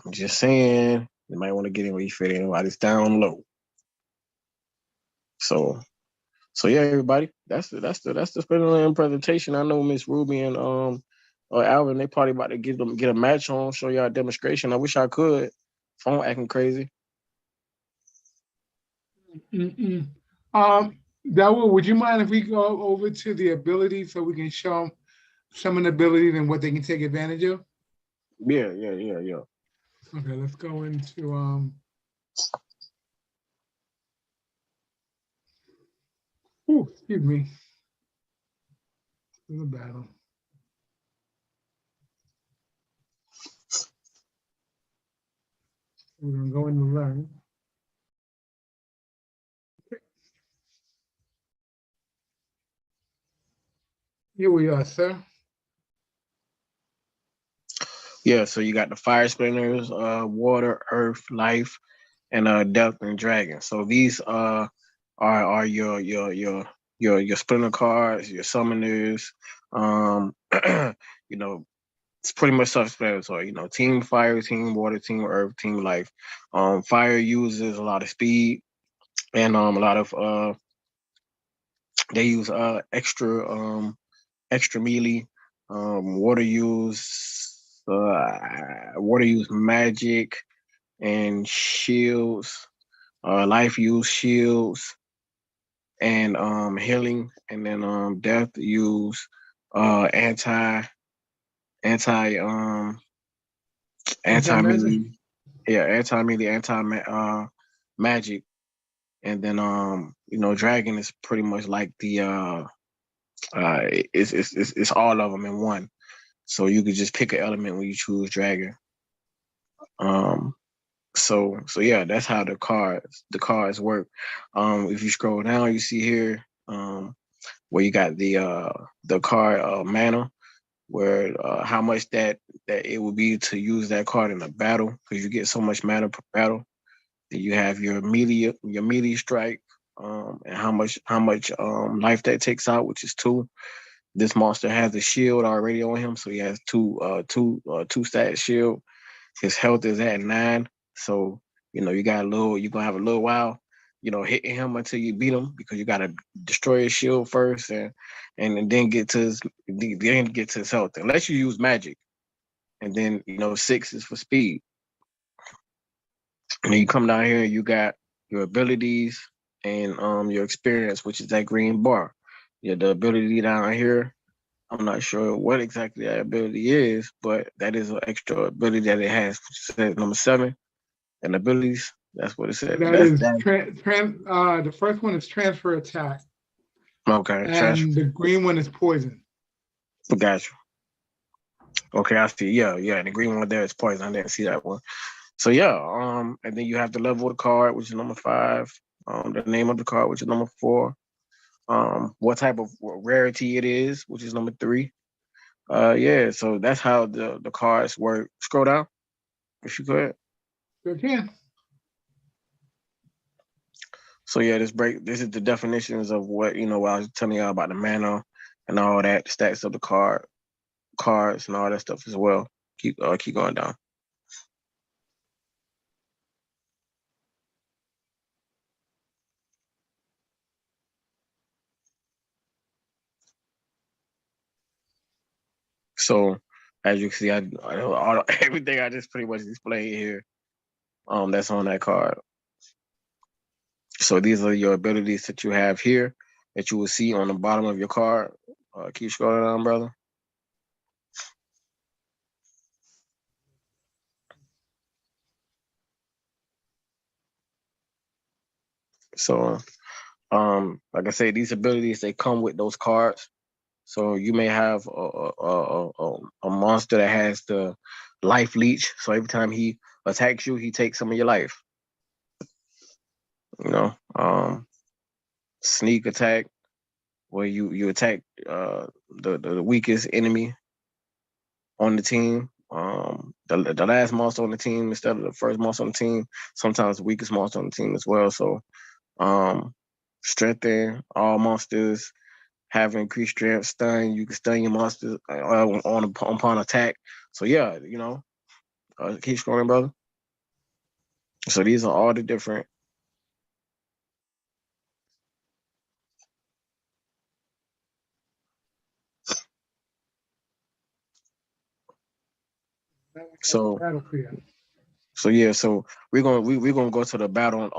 I'm just saying, you might want to get in where you fit in while it's down low. So yeah, everybody, that's the spinning presentation. I know Miss Ruby and Alvin, they probably about to get a match on, show y'all a demonstration. I wish I could. Phone acting crazy. Dawood, would you mind if we go over to the abilities so we can show them some of the abilities and what they can take advantage of? Yeah. Okay, let's go into excuse me. The battle. We're gonna go into learn. Here we are, sir. Yeah, so you got the fire spinners, water, earth, life, and death and dragon. So these are your splinter cards, your summoners. It's pretty much self-explanatory. Team fire, team water, team earth, team life. Fire uses a lot of speed and a lot of they use extra melee. Water use magic and shields. Life use shields and healing, and then death use anti melee, magic, and then dragon is pretty much like the it's all of them in one. So you could just pick an element when you choose dragon. So yeah, that's how the cards work. If you scroll down, you see here where you got the card mana, where how much that it would be to use that card in a battle, because you get so much mana per battle. Then you have your melee strike, and how much life that takes out, which is 2. This monster has a shield already on him, so he has two stat shield. His health is at 9, so you're gonna have a little while, hitting him until you beat him, because you gotta destroy his shield first, and then get to his health, unless you use magic, and then 6 is for speed. And then you come down here, you got your abilities and your experience, which is that green bar. Yeah, the ability down here, I'm not sure what exactly that ability is, but that is an extra ability that it has, which says number 7. And abilities, that's what it says. That is the first one is transfer attack. Okay. And the green one is poison. Got you. Okay, I see. Yeah. And the green one there is poison. I didn't see that one. So yeah, and then you have the level of the card, which is number 5. The name of the card, which is number 4. What type of rarity it is, which is number 3. Yeah, so that's how the cards work. Scroll down, if you could. Sure can. So yeah, this is the definitions of what what I was telling y'all about the mana and all that, stats of the cards and all that stuff as well. Keep going down. So as you can see, everything I just pretty much displayed here, that's on that card. So these are your abilities that you have here that you will see on the bottom of your card. Keep scrolling down, brother. So, like I say, these abilities, they come with those cards. So you may have a monster that has the life leech. So every time he attacks you, he takes some of your life. Sneak attack, where you attack the weakest enemy on the team. The last monster on the team instead of the first monster on the team. Sometimes the weakest monster on the team as well. So, strengthen all monsters. Have increased strength, stun. You can stun your monsters upon attack. So yeah, keep scrolling, brother. So these are all the different. So yeah, so we're gonna go to the battle,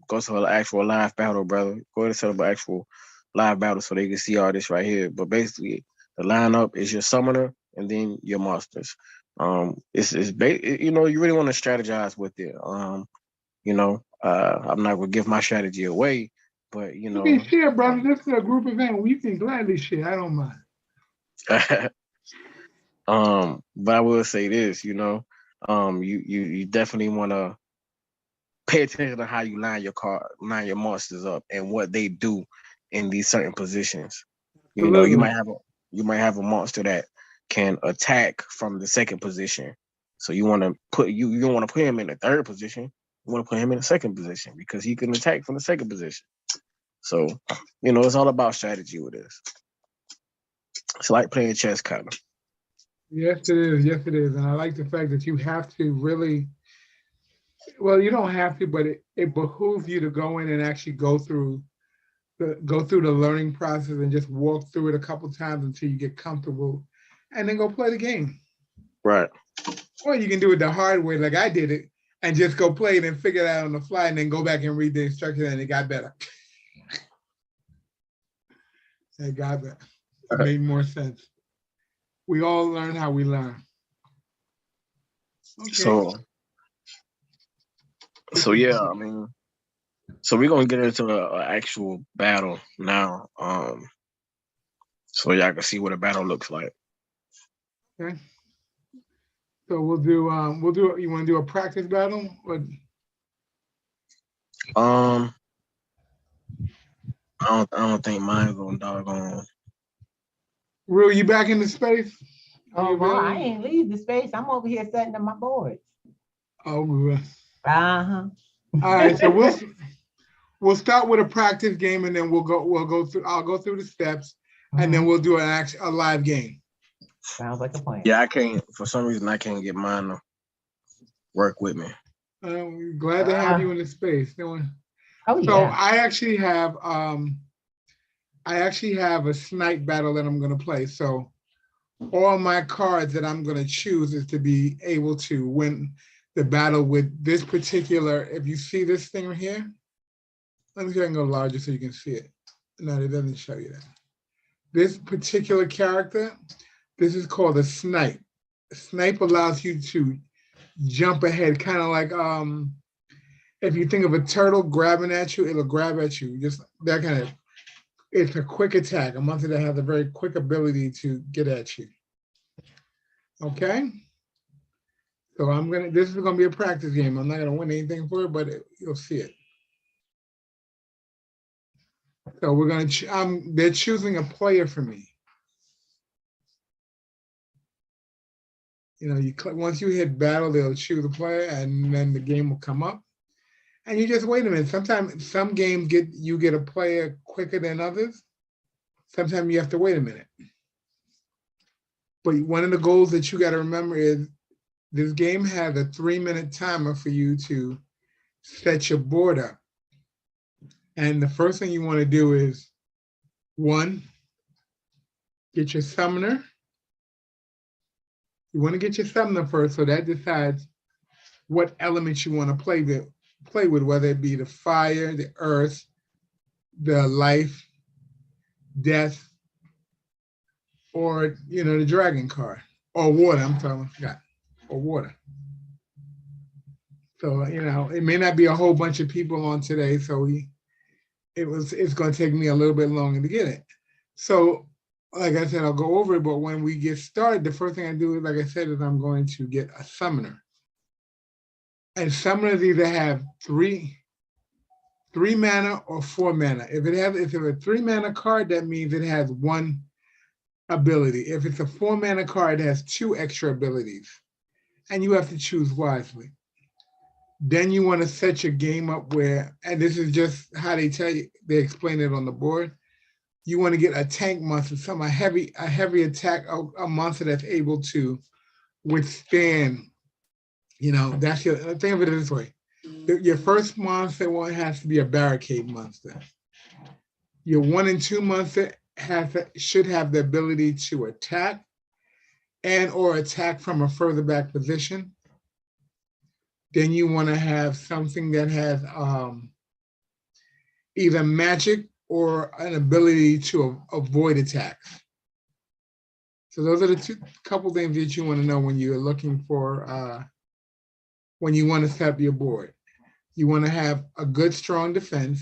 go to the actual live battle, brother. Go ahead and set up an actual live battle so they can see all this right here. But basically, the lineup is your summoner and then your monsters. You really want to strategize with it. I'm not gonna give my strategy away, but You can share, brother. This is a group event. We can gladly share. I don't mind. But I will say this, you definitely want to pay attention to how you line your monsters up and what they do in these certain positions. You might have a monster that can attack from the second position. So you want to you don't want to put him in the third position. You want to put him in the second position because he can attack from the second position. So, it's all about strategy with this. It's like playing chess, kind of. Yes, it is. Yes, it is. And I like the fact that you have to really, well, you don't have to, but it behooves you to go in and actually go through the learning process and just walk through it a couple times until you get comfortable and then go play the game. Right. Or you can do it the hard way, like I did it, and just go play it and figure it out on the fly and then go back and read the instructions and it got better. It got better. It made more sense. We all learn how we learn. Okay. So yeah, so we're gonna get into an actual battle now. So y'all can see what a battle looks like. Okay. So we'll do. You want to do a practice battle? Or... I don't think mine's gonna doggone. Rue, you back into space? Oh, well, I ain't leave the space. I'm over here setting up my boards. Oh, good. Uh-huh. All right, so we'll start with a practice game, and then we'll go through. I'll go through the steps, and then we'll do a live game. Sounds like a plan. Yeah, I can't. For some reason, I can't get mine to work with me. I'm glad to have you in the space. Oh, so yeah. I actually have a Snipe Battle that I'm going to play. So all my cards that I'm going to choose is to be able to win the battle with this particular. If you see this thing right here, let me go and go larger so you can see it. No, it doesn't show you that. This particular character, this is called a snipe. Snipe allows you to jump ahead, kind of like if you think of a turtle grabbing at you, it'll grab at you. Just that kind of. It's a quick attack. A monster that has a very quick ability to get at you. Okay. So this is gonna be a practice game. I'm not gonna win anything for it, but you'll see it. So we're gonna, they're choosing a player for me. You know, once you hit battle, they'll choose a player and then the game will come up. And you just wait a minute. Sometimes some games you get a player quicker than others. Sometimes you have to wait a minute. But one of the goals that you got to remember is this game has a 3-minute timer for you to set your board up. And the first thing you want to do is, 1, get your summoner. You want to get your summoner first, so that decides what elements you want to play with, whether it be the fire, the earth, the life, death, or the dragon card, or water. I forgot, or water. So it may not be a whole bunch of people on today, so it's going to take me a little bit longer to get it. So, like I said, I'll go over it, but when we get started, the first thing I do, like I said, is I'm going to get a summoner. And summoners either have 3 mana or 4 mana. If it's a 3-mana card, that means it has 1 ability. If it's a 4-mana card, it has 2 extra abilities. And you have to choose wisely. Then you want to set your game up where, and this is just how they explain it on the board. You want to get a tank monster, a heavy attack, a monster that's able to withstand. That's think of it this way. Your first monster has to be a barricade monster. Your 1 and 2 monster should have the ability to attack or attack from a further back position. Then you want to have something that has either magic or an ability to avoid attacks. So those are the couple things that you want to know when you're looking for, when you want to set up your board. You want to have a good, strong defense.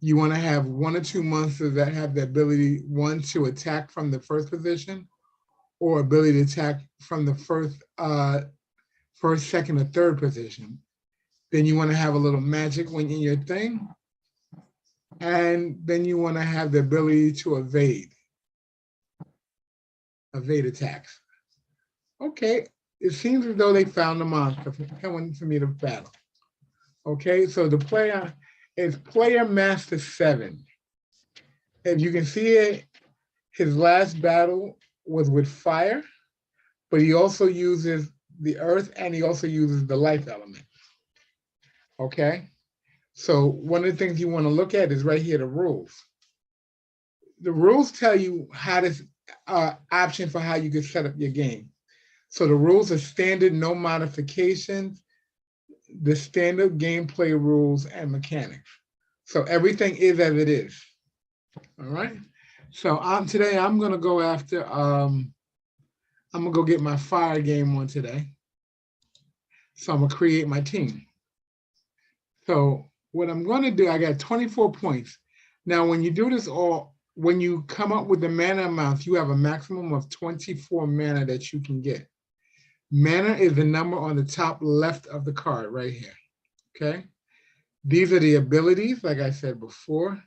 You want to have 1 or 2 monsters that have the ability, 1, to attack from the first position, or ability to attack from the first, second, or third position. Then you want to have a little magic when in your thing. And then you want to have the ability to evade attacks. Okay, it seems as though they found the monster coming for me to battle. Okay, so the player is player master 7. If you can see it, his last battle was with fire, but he also uses the earth and he also uses the life element. Okay, so one of the things you want to look at is right here, the rules. The rules tell you how to option for how you can set up your game. So the rules are standard, no modifications, the standard gameplay rules and mechanics. So everything is as it is. All right. So today I'm gonna go after I'm gonna go get my fire game on today. So I'm gonna create my team. So what I'm gonna do, I got 24 points. Now when you do this when you come up with the mana amounts, you have a maximum of 24 mana that you can get. Mana is the number on the top left of the card right here, okay? These are the abilities, like I said before.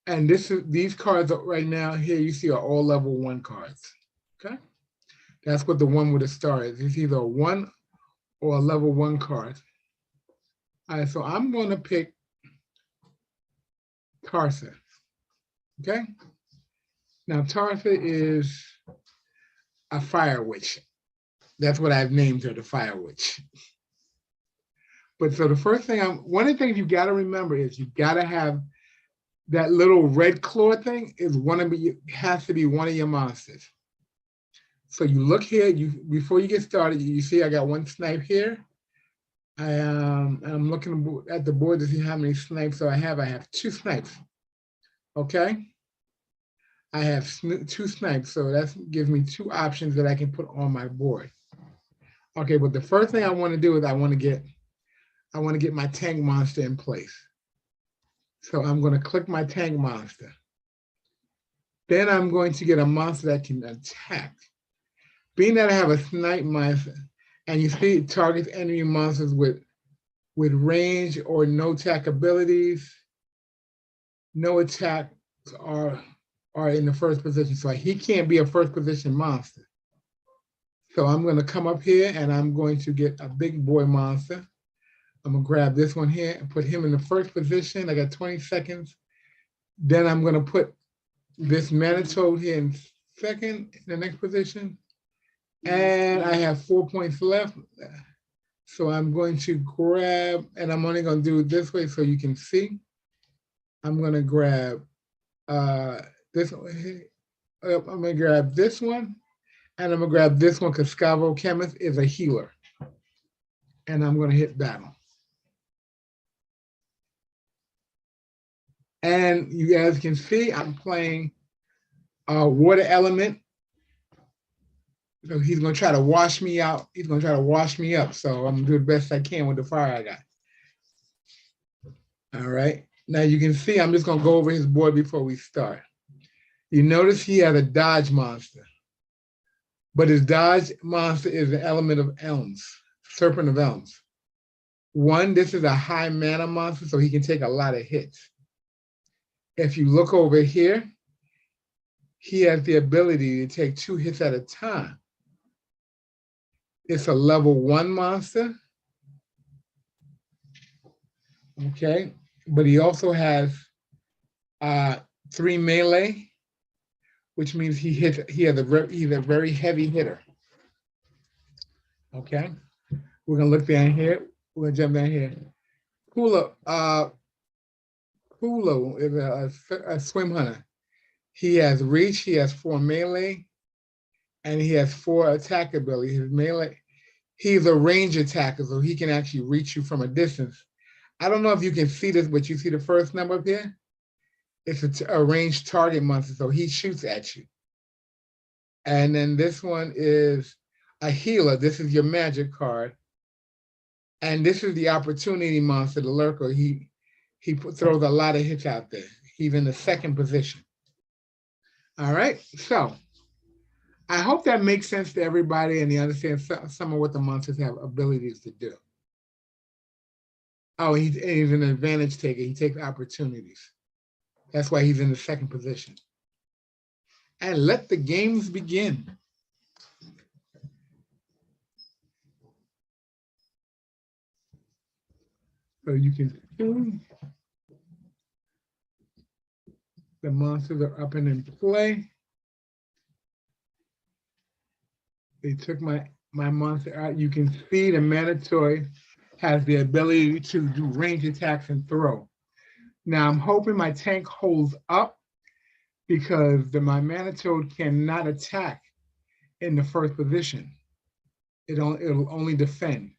And these cards right now here you see are all level 1 cards. Okay, that's what the one with a star is. It's either a 1 or a level 1 card. All right, so I'm going to pick Tarsa. Okay, now Tarsa is a fire witch. That's what I've named her, the fire witch. But so the first thing one of the things you got to remember is you got to have that little red claw thing has to be one of your monsters. So you look here, before you get started, you see I got 1 snipe here. I'm looking at the board to see how many snipes I have. I have 2 snipes. Okay. I have 2 snipes, so that gives me 2 options that I can put on my board. Okay, but the first thing I want to do is I want to get my tank monster in place. So I'm going to click my tank monster. Then I'm going to get a monster that can attack. Being that I have a snipe monster, and you see it targets enemy monsters with range or no attack abilities, no attacks are in the first position. So he can't be a first position monster. So I'm going to come up here and I'm going to get a big boy monster. I'm going to grab this one here and put him in the first position. I got 20 seconds. Then I'm going to put this Manitoad here in second, in the next position. And I have 4 points left. So I'm going to grab, and I'm only going to do it this way so you can see. I'm going to grab this one here. I'm going to grab this one. And I'm going to grab this one because Scavo Chemist is a healer. And I'm going to hit battle. And you guys can see I'm playing water element. So he's going to try to wash me out. He's going to try to wash me up. So I'm going to do the best I can with the fire I got. All right. Now you can see I'm just going to go over his board before we start. You notice he has a dodge monster. But his dodge monster is an element of elms, serpent of elms. 1, this is a high mana monster, so he can take a lot of hits. If you look over here, he has the ability to take 2 hits at a time. It's a level 1 monster. Okay, but he also has 3 melee, which means he's a very heavy hitter. Okay, we're gonna look down here. We're gonna jump down here. Kulo is a swim hunter. He has reach, he has 4 melee, and he has 4 attack ability. His melee, he's a range attacker, so he can actually reach you from a distance. I don't know if you can see this, but you see the first number up here? It's a ranged target monster, so he shoots at you. And then this one is a healer. This is your magic card. And this is the opportunity monster, the lurker. He throws a lot of hits out there. He's in the second position. All right, so I hope that makes sense to everybody and you understand some of what the monsters have abilities to do. Oh, he's an advantage taker. He takes opportunities. That's why he's in the second position. And let the games begin. So you can see the monsters are up and in play. They took my monster out. You can see the Manitoid has the ability to do range attacks and throw. Now I'm hoping my tank holds up because my Manitoid cannot attack in the first position. It'll only defend.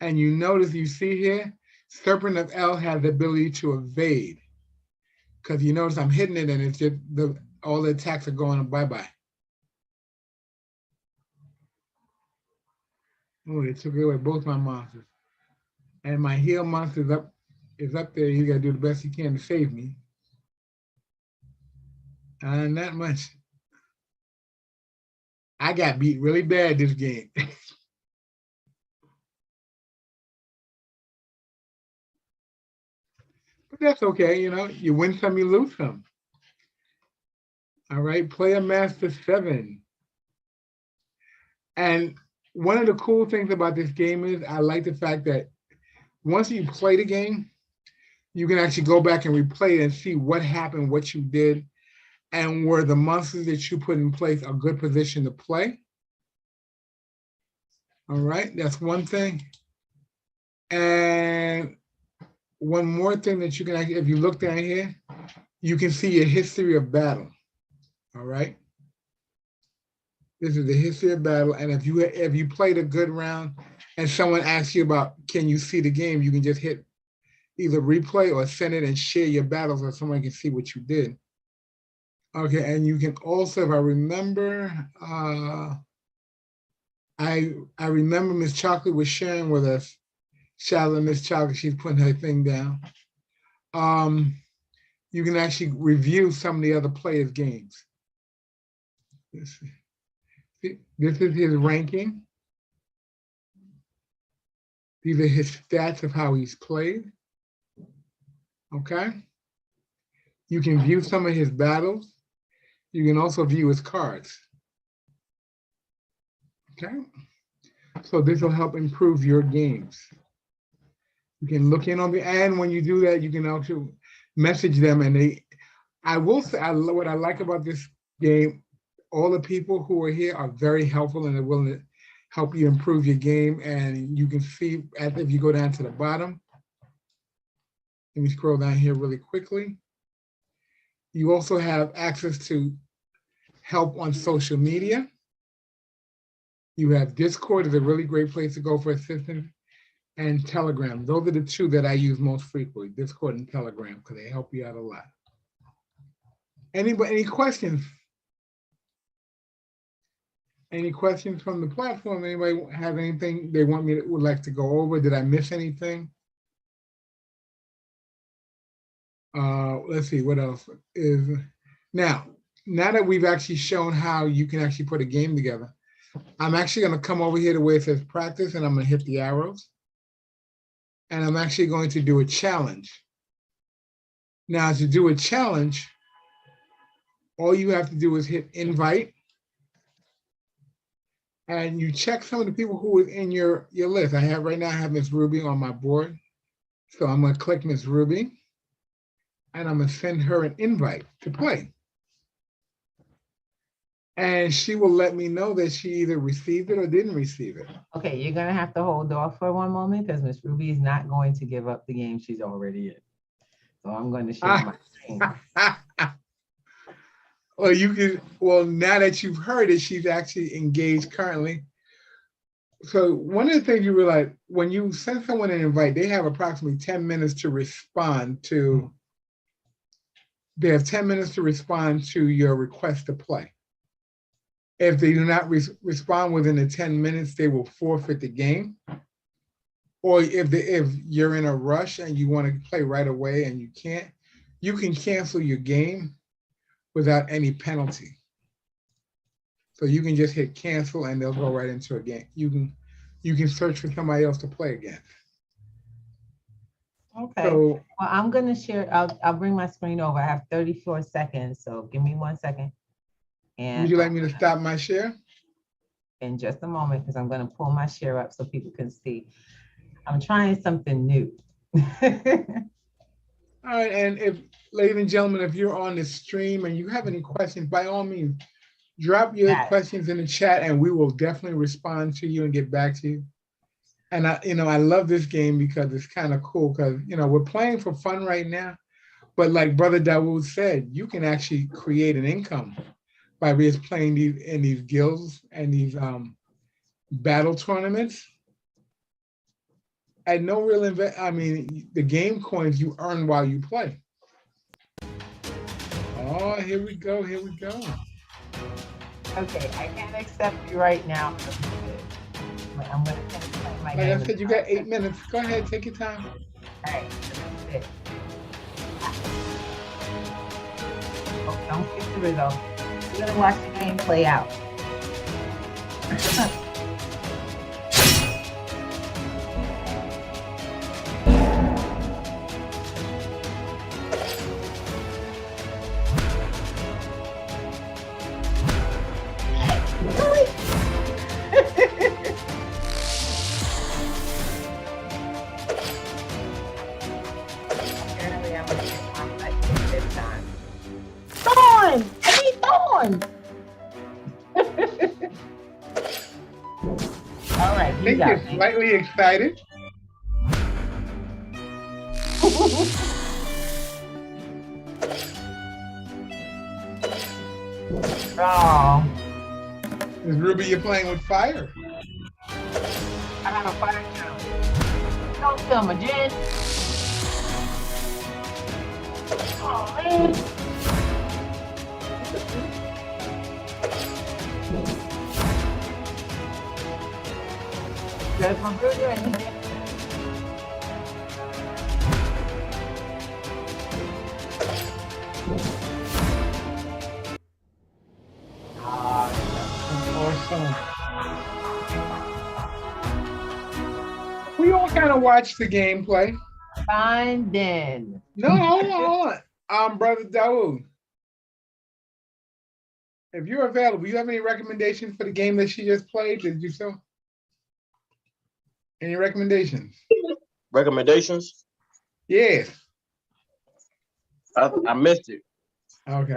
And you notice, you see here, Serpent of L has the ability to evade. Because you notice I'm hitting it and it's just all the attacks are going bye-bye. Oh, they took away both my monsters. And my heal monster is up there. You gotta do the best you can to save me. And not much. I got beat really bad this game. But that's okay, you win some, you lose some. All right, Player Master 7. And one of the cool things about this game is I like the fact that once you play the game, you can actually go back and replay it and see what happened, what you did, and were the monsters that you put in place a good position to play. All right, that's one thing. And one more thing that you can actually, if you look down here, you can see your history of battle. All right. This is the history of battle. And if you played a good round and someone asks you about, can you see the game, you can just hit either replay or send it and share your battles so someone can see what you did. Okay, and you can also, if I remember, I remember Miss Chocolate was sharing with us. Shout out to Miss Chocolate, she's putting her thing down. You can actually review some of the other players' games. This is his ranking. These are his stats of how he's played. Okay. You can view some of his battles. You can also view his cards. Okay. So this will help improve your games. You can look in on the end. When you do that, you can also message them, and I will say, what I like about this game, all the people who are here are very helpful and they're willing to help you improve your game. And you can see if you go down to the bottom, let me scroll down here really quickly. You also have access to help on social media. You have Discord is a really great place to go for assistance, and Telegram. Those are the two that I use most frequently, Discord and Telegram, because they help you out a lot. Any questions? Any questions from the platform? Anybody have anything they would like to go over? Did I miss anything? Let's see, what else is, now that we've actually shown how you can actually put a game together, I'm actually gonna come over here to where it says practice, and I'm gonna hit the arrows. And I'm actually going to do a challenge. Now, to do a challenge, all you have to do is hit invite. And you check some of the people who are in your list. Right now I have Miss Ruby on my board. So I'm gonna click Miss Ruby, and I'm gonna send her an invite to play. And she will let me know that she either received it or didn't receive it. Okay, you're gonna have to hold off for one moment because Miss Ruby is not going to give up the game she's already in. So I'm going to share my screen. Well, now that you've heard it, she's actually engaged currently. So one of the things you realize, when you send someone an invite, they have approximately 10 minutes to respond to, they have 10 minutes to respond to your request to play. If they do not respond within the 10 minutes, they will forfeit the game. Or if you're in a rush and you want to play right away and you can't, you can cancel your game without any penalty. So you can just hit cancel and they'll go right into a game. You can search for somebody else to play against. Okay. So, well, I'm gonna share. I'll bring my screen over. I have 34 seconds, so give me 1 second. And would you like me to stop my share? In just a moment, because I'm gonna pull my share up so people can see. I'm trying something new. All right, and if, ladies and gentlemen, if you're on the stream and you have any questions, by all means, drop your questions in the chat and we will definitely respond to you and get back to you. And I love this game because it's kind of cool because, we're playing for fun right now, but like Brother Dawood said, you can actually create an income by just playing in these guilds and these battle tournaments. At no real the game coins you earn while you play. Oh, here we go. Okay, I can't accept you right now. I'm gonna take my like I said, you got 8 minutes. Go ahead, take your time. All right, that's it. Oh, don't skip the result. We're gonna watch the game play out. one. All right, I think you're slightly excited. Oh. Miss Ruby, you're playing with fire. I have a fire challenge. Don't kill my gin. Oh, man. There's my burger in here. We all kind of watch the gameplay. Fine then. No, hold on. Brother Dawood, if you're available, you have any recommendations for the game that she just played? Did you so? Any recommendations? Recommendations? Yes. I missed it. Okay.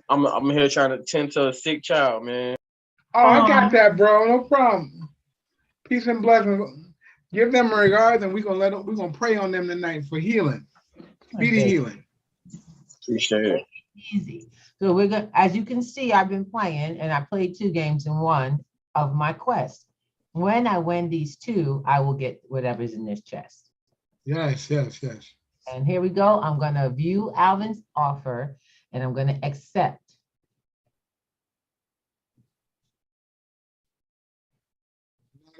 I'm here trying to tend to a sick child, man. Oh, I got that, bro. No problem. Peace and blessings. Give them a regard, and we're gonna pray on them tonight for healing. Speedy healing. Appreciate it. Easy. So we're gonna, as you can see, I've been playing, and I played 2 games in one of my quest. When I win these 2, I will get whatever's in this chest. Yes. And here we go. I'm gonna view Alvin's offer, and I'm gonna accept.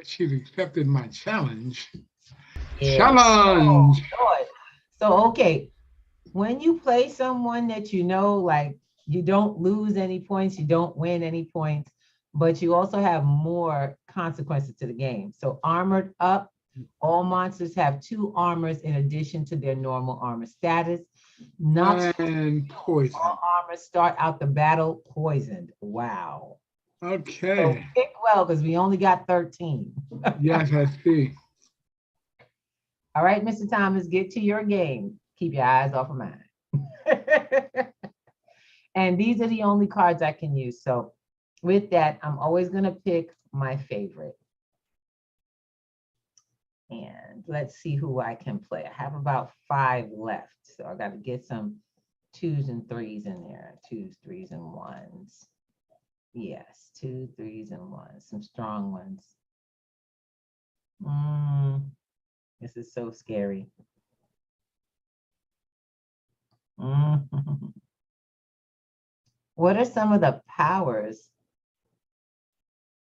She's accepted my challenge. Yeah. Challenge. So, okay, when you play someone that you know, like you don't lose any points, you don't win any points, but you also have more consequences to the game. So armored up, all monsters have 2 armors in addition to their normal armor status. And poison. All armors start out the battle poisoned. Wow. Okay. So pick well, because we only got 13. Yes, I see. All right, Mr. Thomas, get to your game. Keep your eyes off of mine. And these are the only cards I can use. So with that, I'm always going to pick my favorite. And let's see who I can play. I have about 5 left. So I got to get some 2s and 3s in there. 2s, 3s, and 1s. Yes, 2, 3s, and 1s. Some strong ones. This is so scary. What are some of the powers?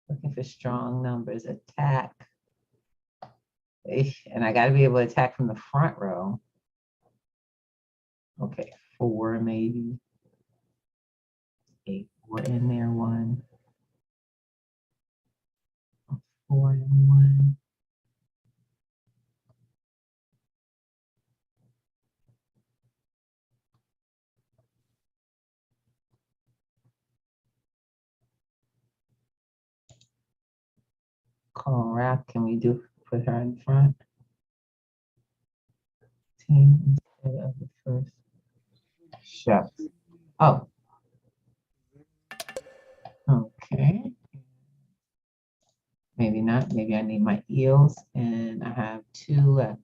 Looking for strong numbers. Attack. And I got to be able to attack from the front row. Okay, 4 maybe. 8, 4 in there, 1. 4 and 1. Call wrap, can we put her in front? Team instead of the first. Shucks. Oh. Okay. Maybe not. Maybe I need my eels, and I have 2 left.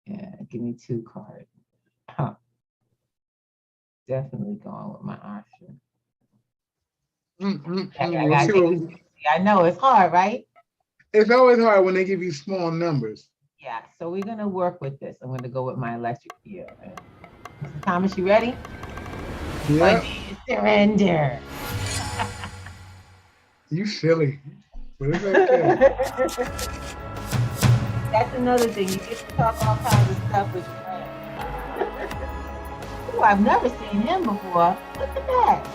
Yeah, give me 2 cards. Huh. Definitely going with my option. I know it's hard, right? It's always hard when they give you small numbers. Yeah, so we're gonna work with this. I'm gonna go with my electric eel. Mr. Thomas, you ready? Yeah. Surrender. You silly. But it's okay. That's another thing. You get to talk all kinds of stuff with your friends. Ooh, I've never seen him before. Look at that.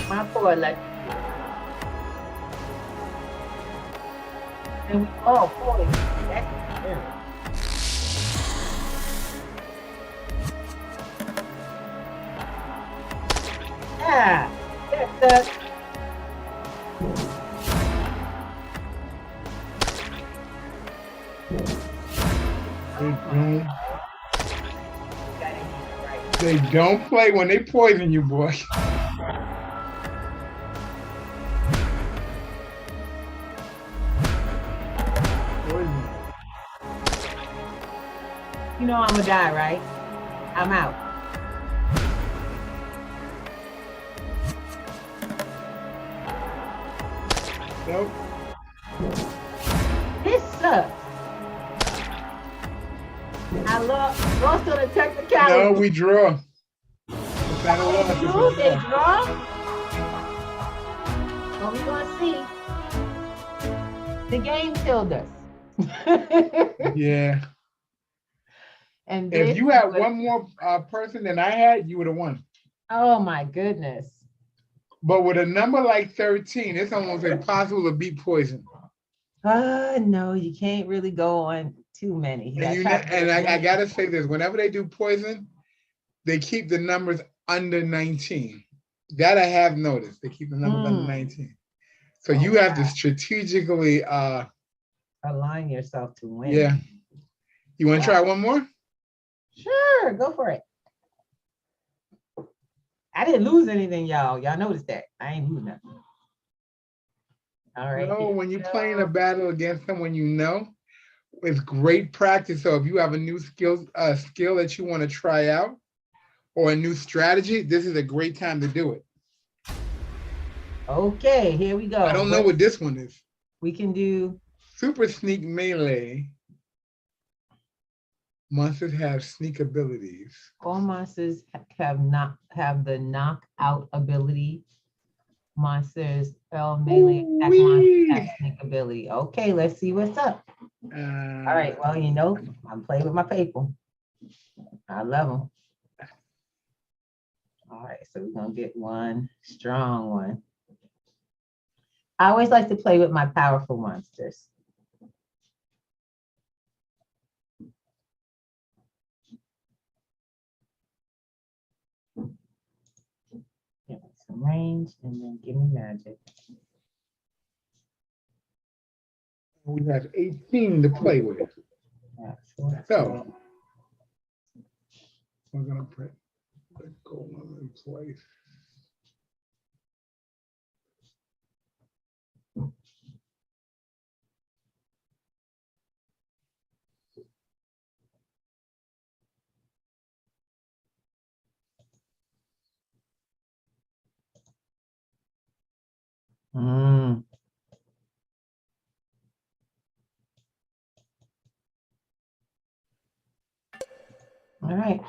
My poor electric. And we, oh boy, that's scary. Yeah, that's Boom. They don't play when they poison you, boy. You know I'm gonna die, right? I'm out. Nope. This sucks. I lost on a technicality. No, we draw. It's not a loss, it's a They draw. draw? Well, we're gonna see. The game killed us. Yeah. And If this you had was- one more person than I had, you would have won. Oh my goodness. But with a number like 13, it's almost impossible to beat poison. No, you can't really go on too many. You And, gotta try to get I as gotta say this: whenever they do poison, they keep the numbers under 19. That I have noticed. They keep the numbers under 19. So you have to strategically align yourself to win. Yeah. You want to try one more? Sure, go for it. I didn't lose anything, y'all. Y'all noticed that. I ain't losing nothing. All right. No, when you're playing a battle against someone you know, it's great practice. So if you have a new skill that you want to try out or a new strategy, this is a great time to do it. Okay, here we go. I don't know what this one is. We can do Super Sneak Melee. Monsters have sneak abilities. all monsters have the knockout ability. Monsters, melee attack monsters have sneak ability. Okay, let's see what's up. All right, well, you know, I'm playing with my people. I love them. All right, so we're gonna get one strong one. I always like to play with my powerful monsters. Give me some range and then give me magic. We have 18 to play with. Yeah, sure. So we're gonna put the gold in place. Mm. All right.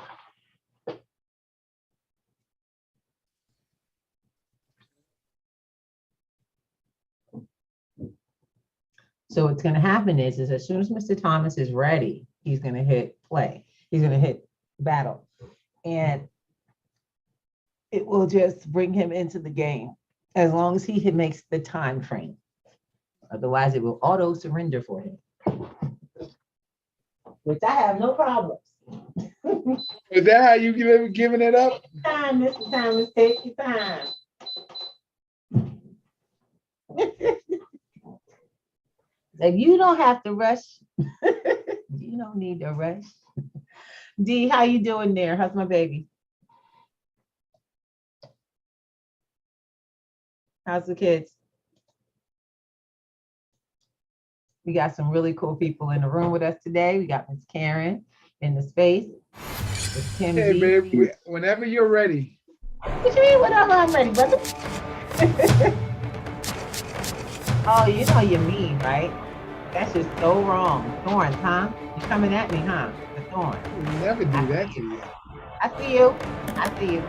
So what's going to happen is as soon as Mr. Thomas is ready, he's going to hit play. He's going to hit battle. And it will just bring him into the game as long as he makes the time frame. Otherwise, it will auto surrender for him, which I have no problems. Is that how you giving it up? Time, Mr. Thomas, take your time. Like, you don't have to rush. You don't need to rush. D, how you doing there? How's my baby? How's the kids? We got some really cool people in the room with us today. We got Miss Karen in the space. Miss Kim Hey, D. babe, whenever you're ready. What you mean whenever I'm ready, brother? Oh, you know you're mean, right? That's just so wrong. Thorns, huh? You coming at me, huh? The thorn. You never do that to you. I see you. I see you.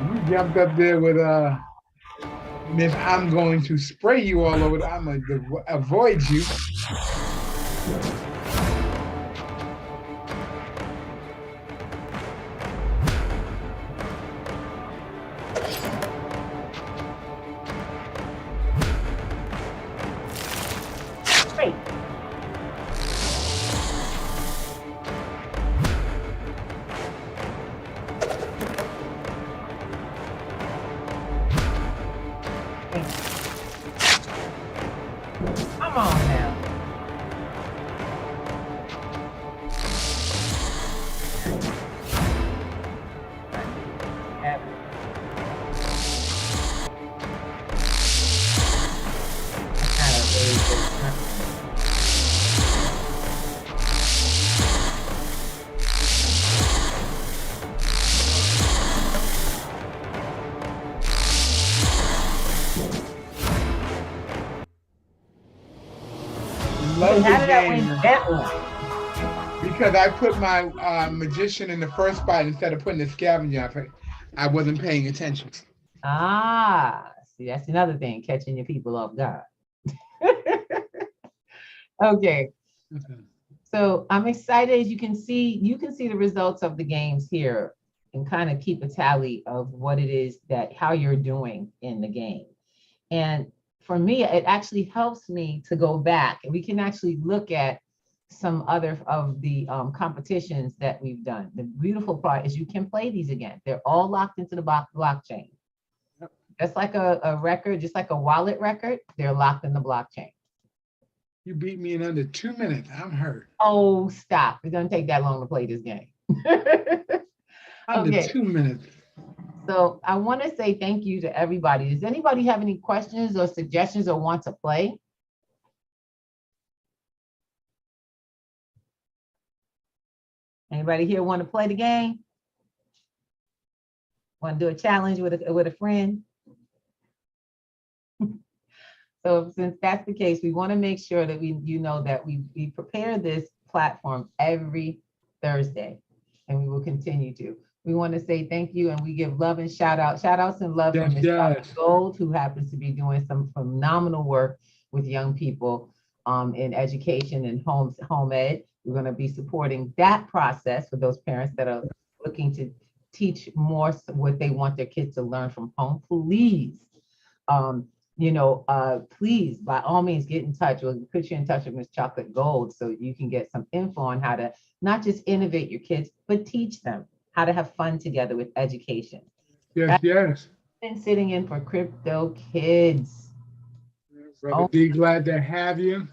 You jumped up there with Miss I'm going to spray you all over. I'm going to avoid you. Great. the how did I game win that one? because I put my magician in the first spot instead of putting the scavenger. I wasn't paying attention. Ah, see, that's another thing, catching your people off guard. Okay. So I'm excited. As you can see the results of the games here and kind of keep a tally of what it is how you're doing in the game. And for me, it actually helps me to go back and we can actually look at some other of the competitions that we've done. The beautiful part is you can play these again. They're all locked into the blockchain. Just like a record, just like a wallet record, they're locked in the blockchain. You beat me in under 2 minutes. I'm hurt. Oh, stop. It doesn't take that long to play this game. Under 2 minutes. So I want to say thank you to everybody. Does anybody have any questions or suggestions or want to play? Anybody here want to play the game? Want to do a challenge with a friend? So since that's the case, we want to make sure that we prepare this platform every Thursday, and we will continue to. We want to say thank you, and we give love and shout outs and love from Ms. Dr. Gold, who happens to be doing some phenomenal work with young people in education and home ed. We're going to be supporting that process for those parents that are looking to teach more what they want their kids to learn from home. Please, please, by all means, get in touch. We'll put you in touch with Ms. Chocolate Gold so you can get some info on how to not just innovate your kids, but teach them how to have fun together with education. Yes, yes. Been sitting in for Krypto Kidz. Brother D, glad to have you.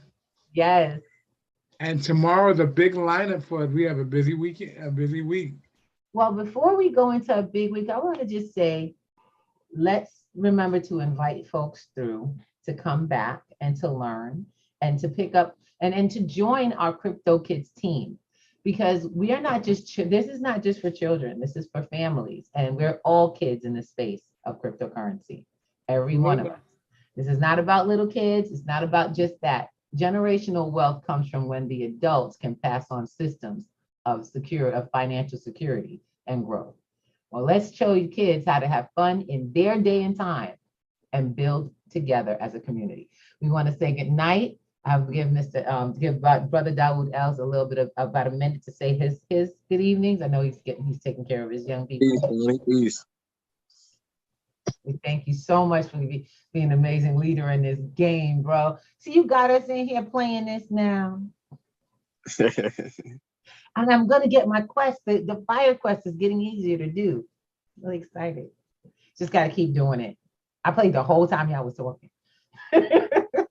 Yes. And tomorrow, the big lineup for us. We have a busy weekend, a busy week. Well, before we go into a big week, I want to just say, let's remember to invite folks through to come back and to learn and to pick up and to join our Krypto Kidz team, because we are not just, this is not just for children, this is for families, and we're all kids in the space of cryptocurrency, every one of us. This is not about little kids, it's not about just that. Generational wealth comes from when the adults can pass on systems of financial security and growth. Well, let's show you kids how to have fun in their day and time and build together as a community. We want to say good night. I'll give Brother Dawood Els a little bit of about a minute to say his good evenings. I know he's taking care of his young people. Peace. We thank you so much for being an amazing leader in this game, bro. See, you got us in here playing this now. And I'm gonna get my quest. The fire quest is getting easier to do. Really excited. Just gotta keep doing it. I played the whole time y'all was talking.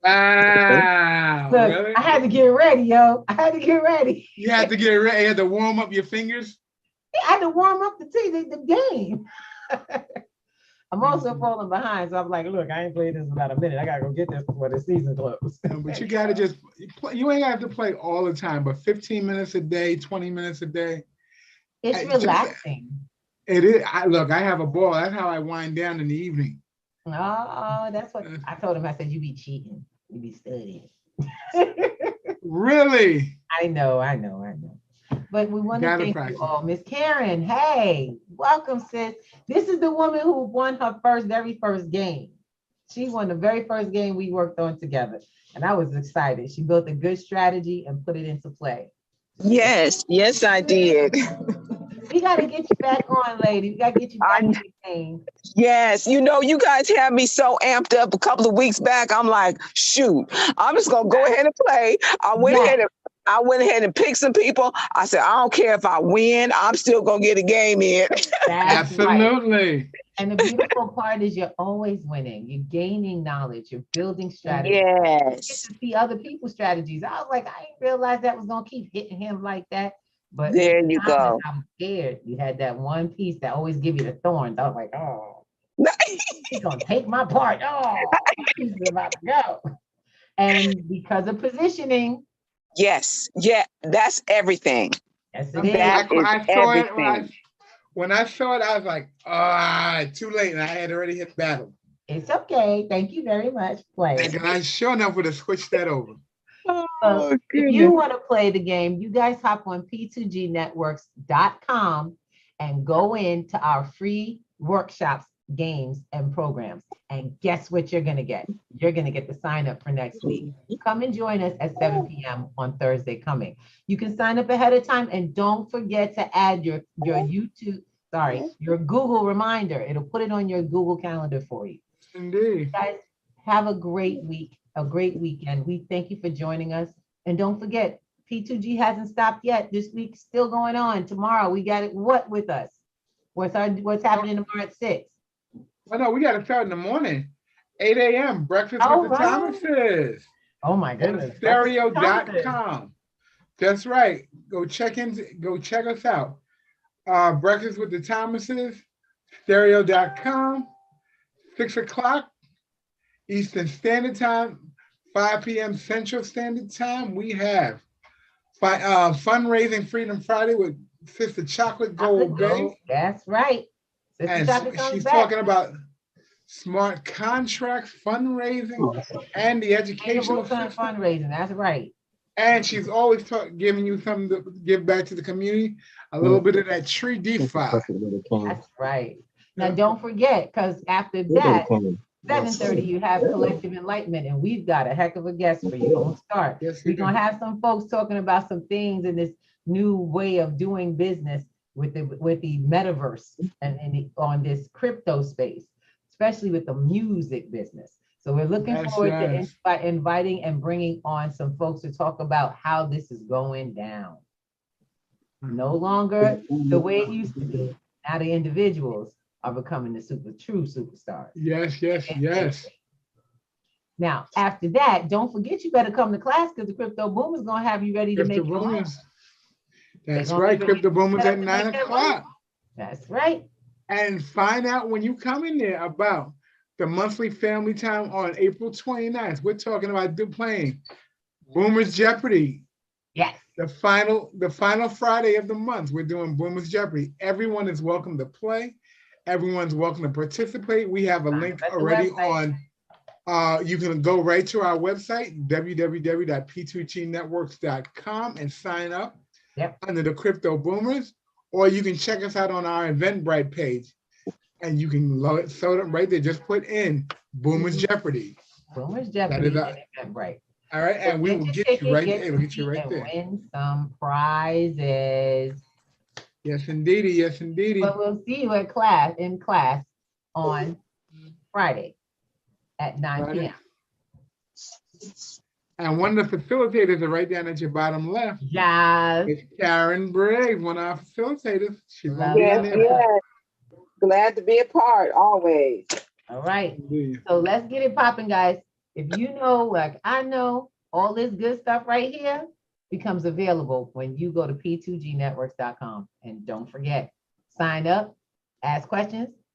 Wow. Look, Really? I had to get ready, yo. I had to get ready. You had to get ready. You had to warm up your fingers. I had to warm up the game. I'm also falling behind, so I'm like, look, I ain't played this in about a minute. I gotta go get this before the season closes. But you gotta just play. You ain't have to play all the time, but 15 minutes a day, 20 minutes a day. It's relaxing. It is. I have a ball. That's how I wind down in the evening. Oh, that's what I told him. I said, you be cheating. You be studying. Really? I know. But we want to thank you all. Miss Karen, hey, welcome, sis. This is the woman who won her very first game. She won the very first game we worked on together. And I was excited. She built a good strategy and put it into play. Yes, I did. We got to get you back on, lady. We got to get you back in the game. Yes, you guys have me so amped up a couple of weeks back. I'm like, shoot, I'm just going to go ahead and play. I went ahead and picked some people. I said, I don't care if I win, I'm still going to get a game in. Absolutely. Right. And the beautiful part is you're always winning. You're gaining knowledge. You're building strategies. Yes. You get to see other people's strategies. I was like, I didn't realize that was going to keep hitting him like that. But there you go. I'm scared. You had that one piece that always give you the thorns. I was like, oh, he's going to take my part. Oh, my piece is about to go. And because of positioning, yes, that's everything. Yes, it is. When I saw it, I was like, too late, and I had already hit battle. It's okay. Thank you very much. Play. And I sure enough would have switched that over. Oh, if you goodness. want to play the game, you guys hop on p2gnetworks.com and go into our free workshops, games, and programs. And guess what you're going to get? You're going to get the sign up for next week. Come and join us at 7 p.m. on Thursday coming. You can sign up ahead of time, and don't forget to add your Google reminder. It'll put it on your Google Calendar for you. Indeed. Guys, have a great week, a great weekend. We thank you for joining us. And don't forget, P2G hasn't stopped yet. This week's still going on. Tomorrow, we got it. What with us? What's happening tomorrow at 6? Well, no, we got to start in the morning. 8 a.m. Breakfast with the Thomases. Oh my goodness. Stereo.com. That's right. Go check us out. Breakfast with the Thomases, stereo.com, 6 o'clock Eastern Standard Time, 5 p.m. Central Standard Time. We have Fundraising Freedom Friday with Sister Chocolate Gold Bay. That's right. And she's talking about smart contracts, fundraising, and the educational system. Fundraising, that's right. And she's always giving you something to give back to the community, a little bit of that tree DeFi. That's right. Now, don't forget, because after that, 7:30, you have Collective Enlightenment, and we've got a heck of a guest for you. Don't start. We're going to have some folks talking about some things in this new way of doing business with the metaverse and on this crypto space, especially with the music business. So we're looking forward to inviting and bringing on some folks to talk about how this is going down. No longer the way it used to be. Now the individuals are becoming the true superstars. Yes. Now, after that, don't forget, you better come to class, because the Crypto Boom is going to have you ready to make your own. That's right. Crypto Boomers at 9 o'clock. That's right. And find out when you come in there about the monthly family time on April 29th. We're talking about playing Boomers Jeopardy. Yes. The final Friday of the month, we're doing Boomers Jeopardy. Everyone is welcome to play. Everyone's welcome to participate. We have a link already on. You can go right to our website, www.p2gnetworks.com, and sign up under the Crypto Boomers, or you can check us out on our Eventbrite page, and you can load it right there. Just put in Boomers Jeopardy. Boomers Jeopardy. Eventbrite. All right, and we will get you right there. We'll get you right there. Win some prizes. Yes, indeedy. Yes, indeedy. But we'll see you in class on Friday at 9 p.m. And one of the facilitators are right down at your bottom left. Yes. It's Karen Briggs, one of our facilitators. She's gonna be in there. Yes. Glad to be a part, always. All right. So let's get it popping, guys. If you know, like I know, all this good stuff right here becomes available when you go to p2gnetworks.com. And don't forget, sign up, ask questions,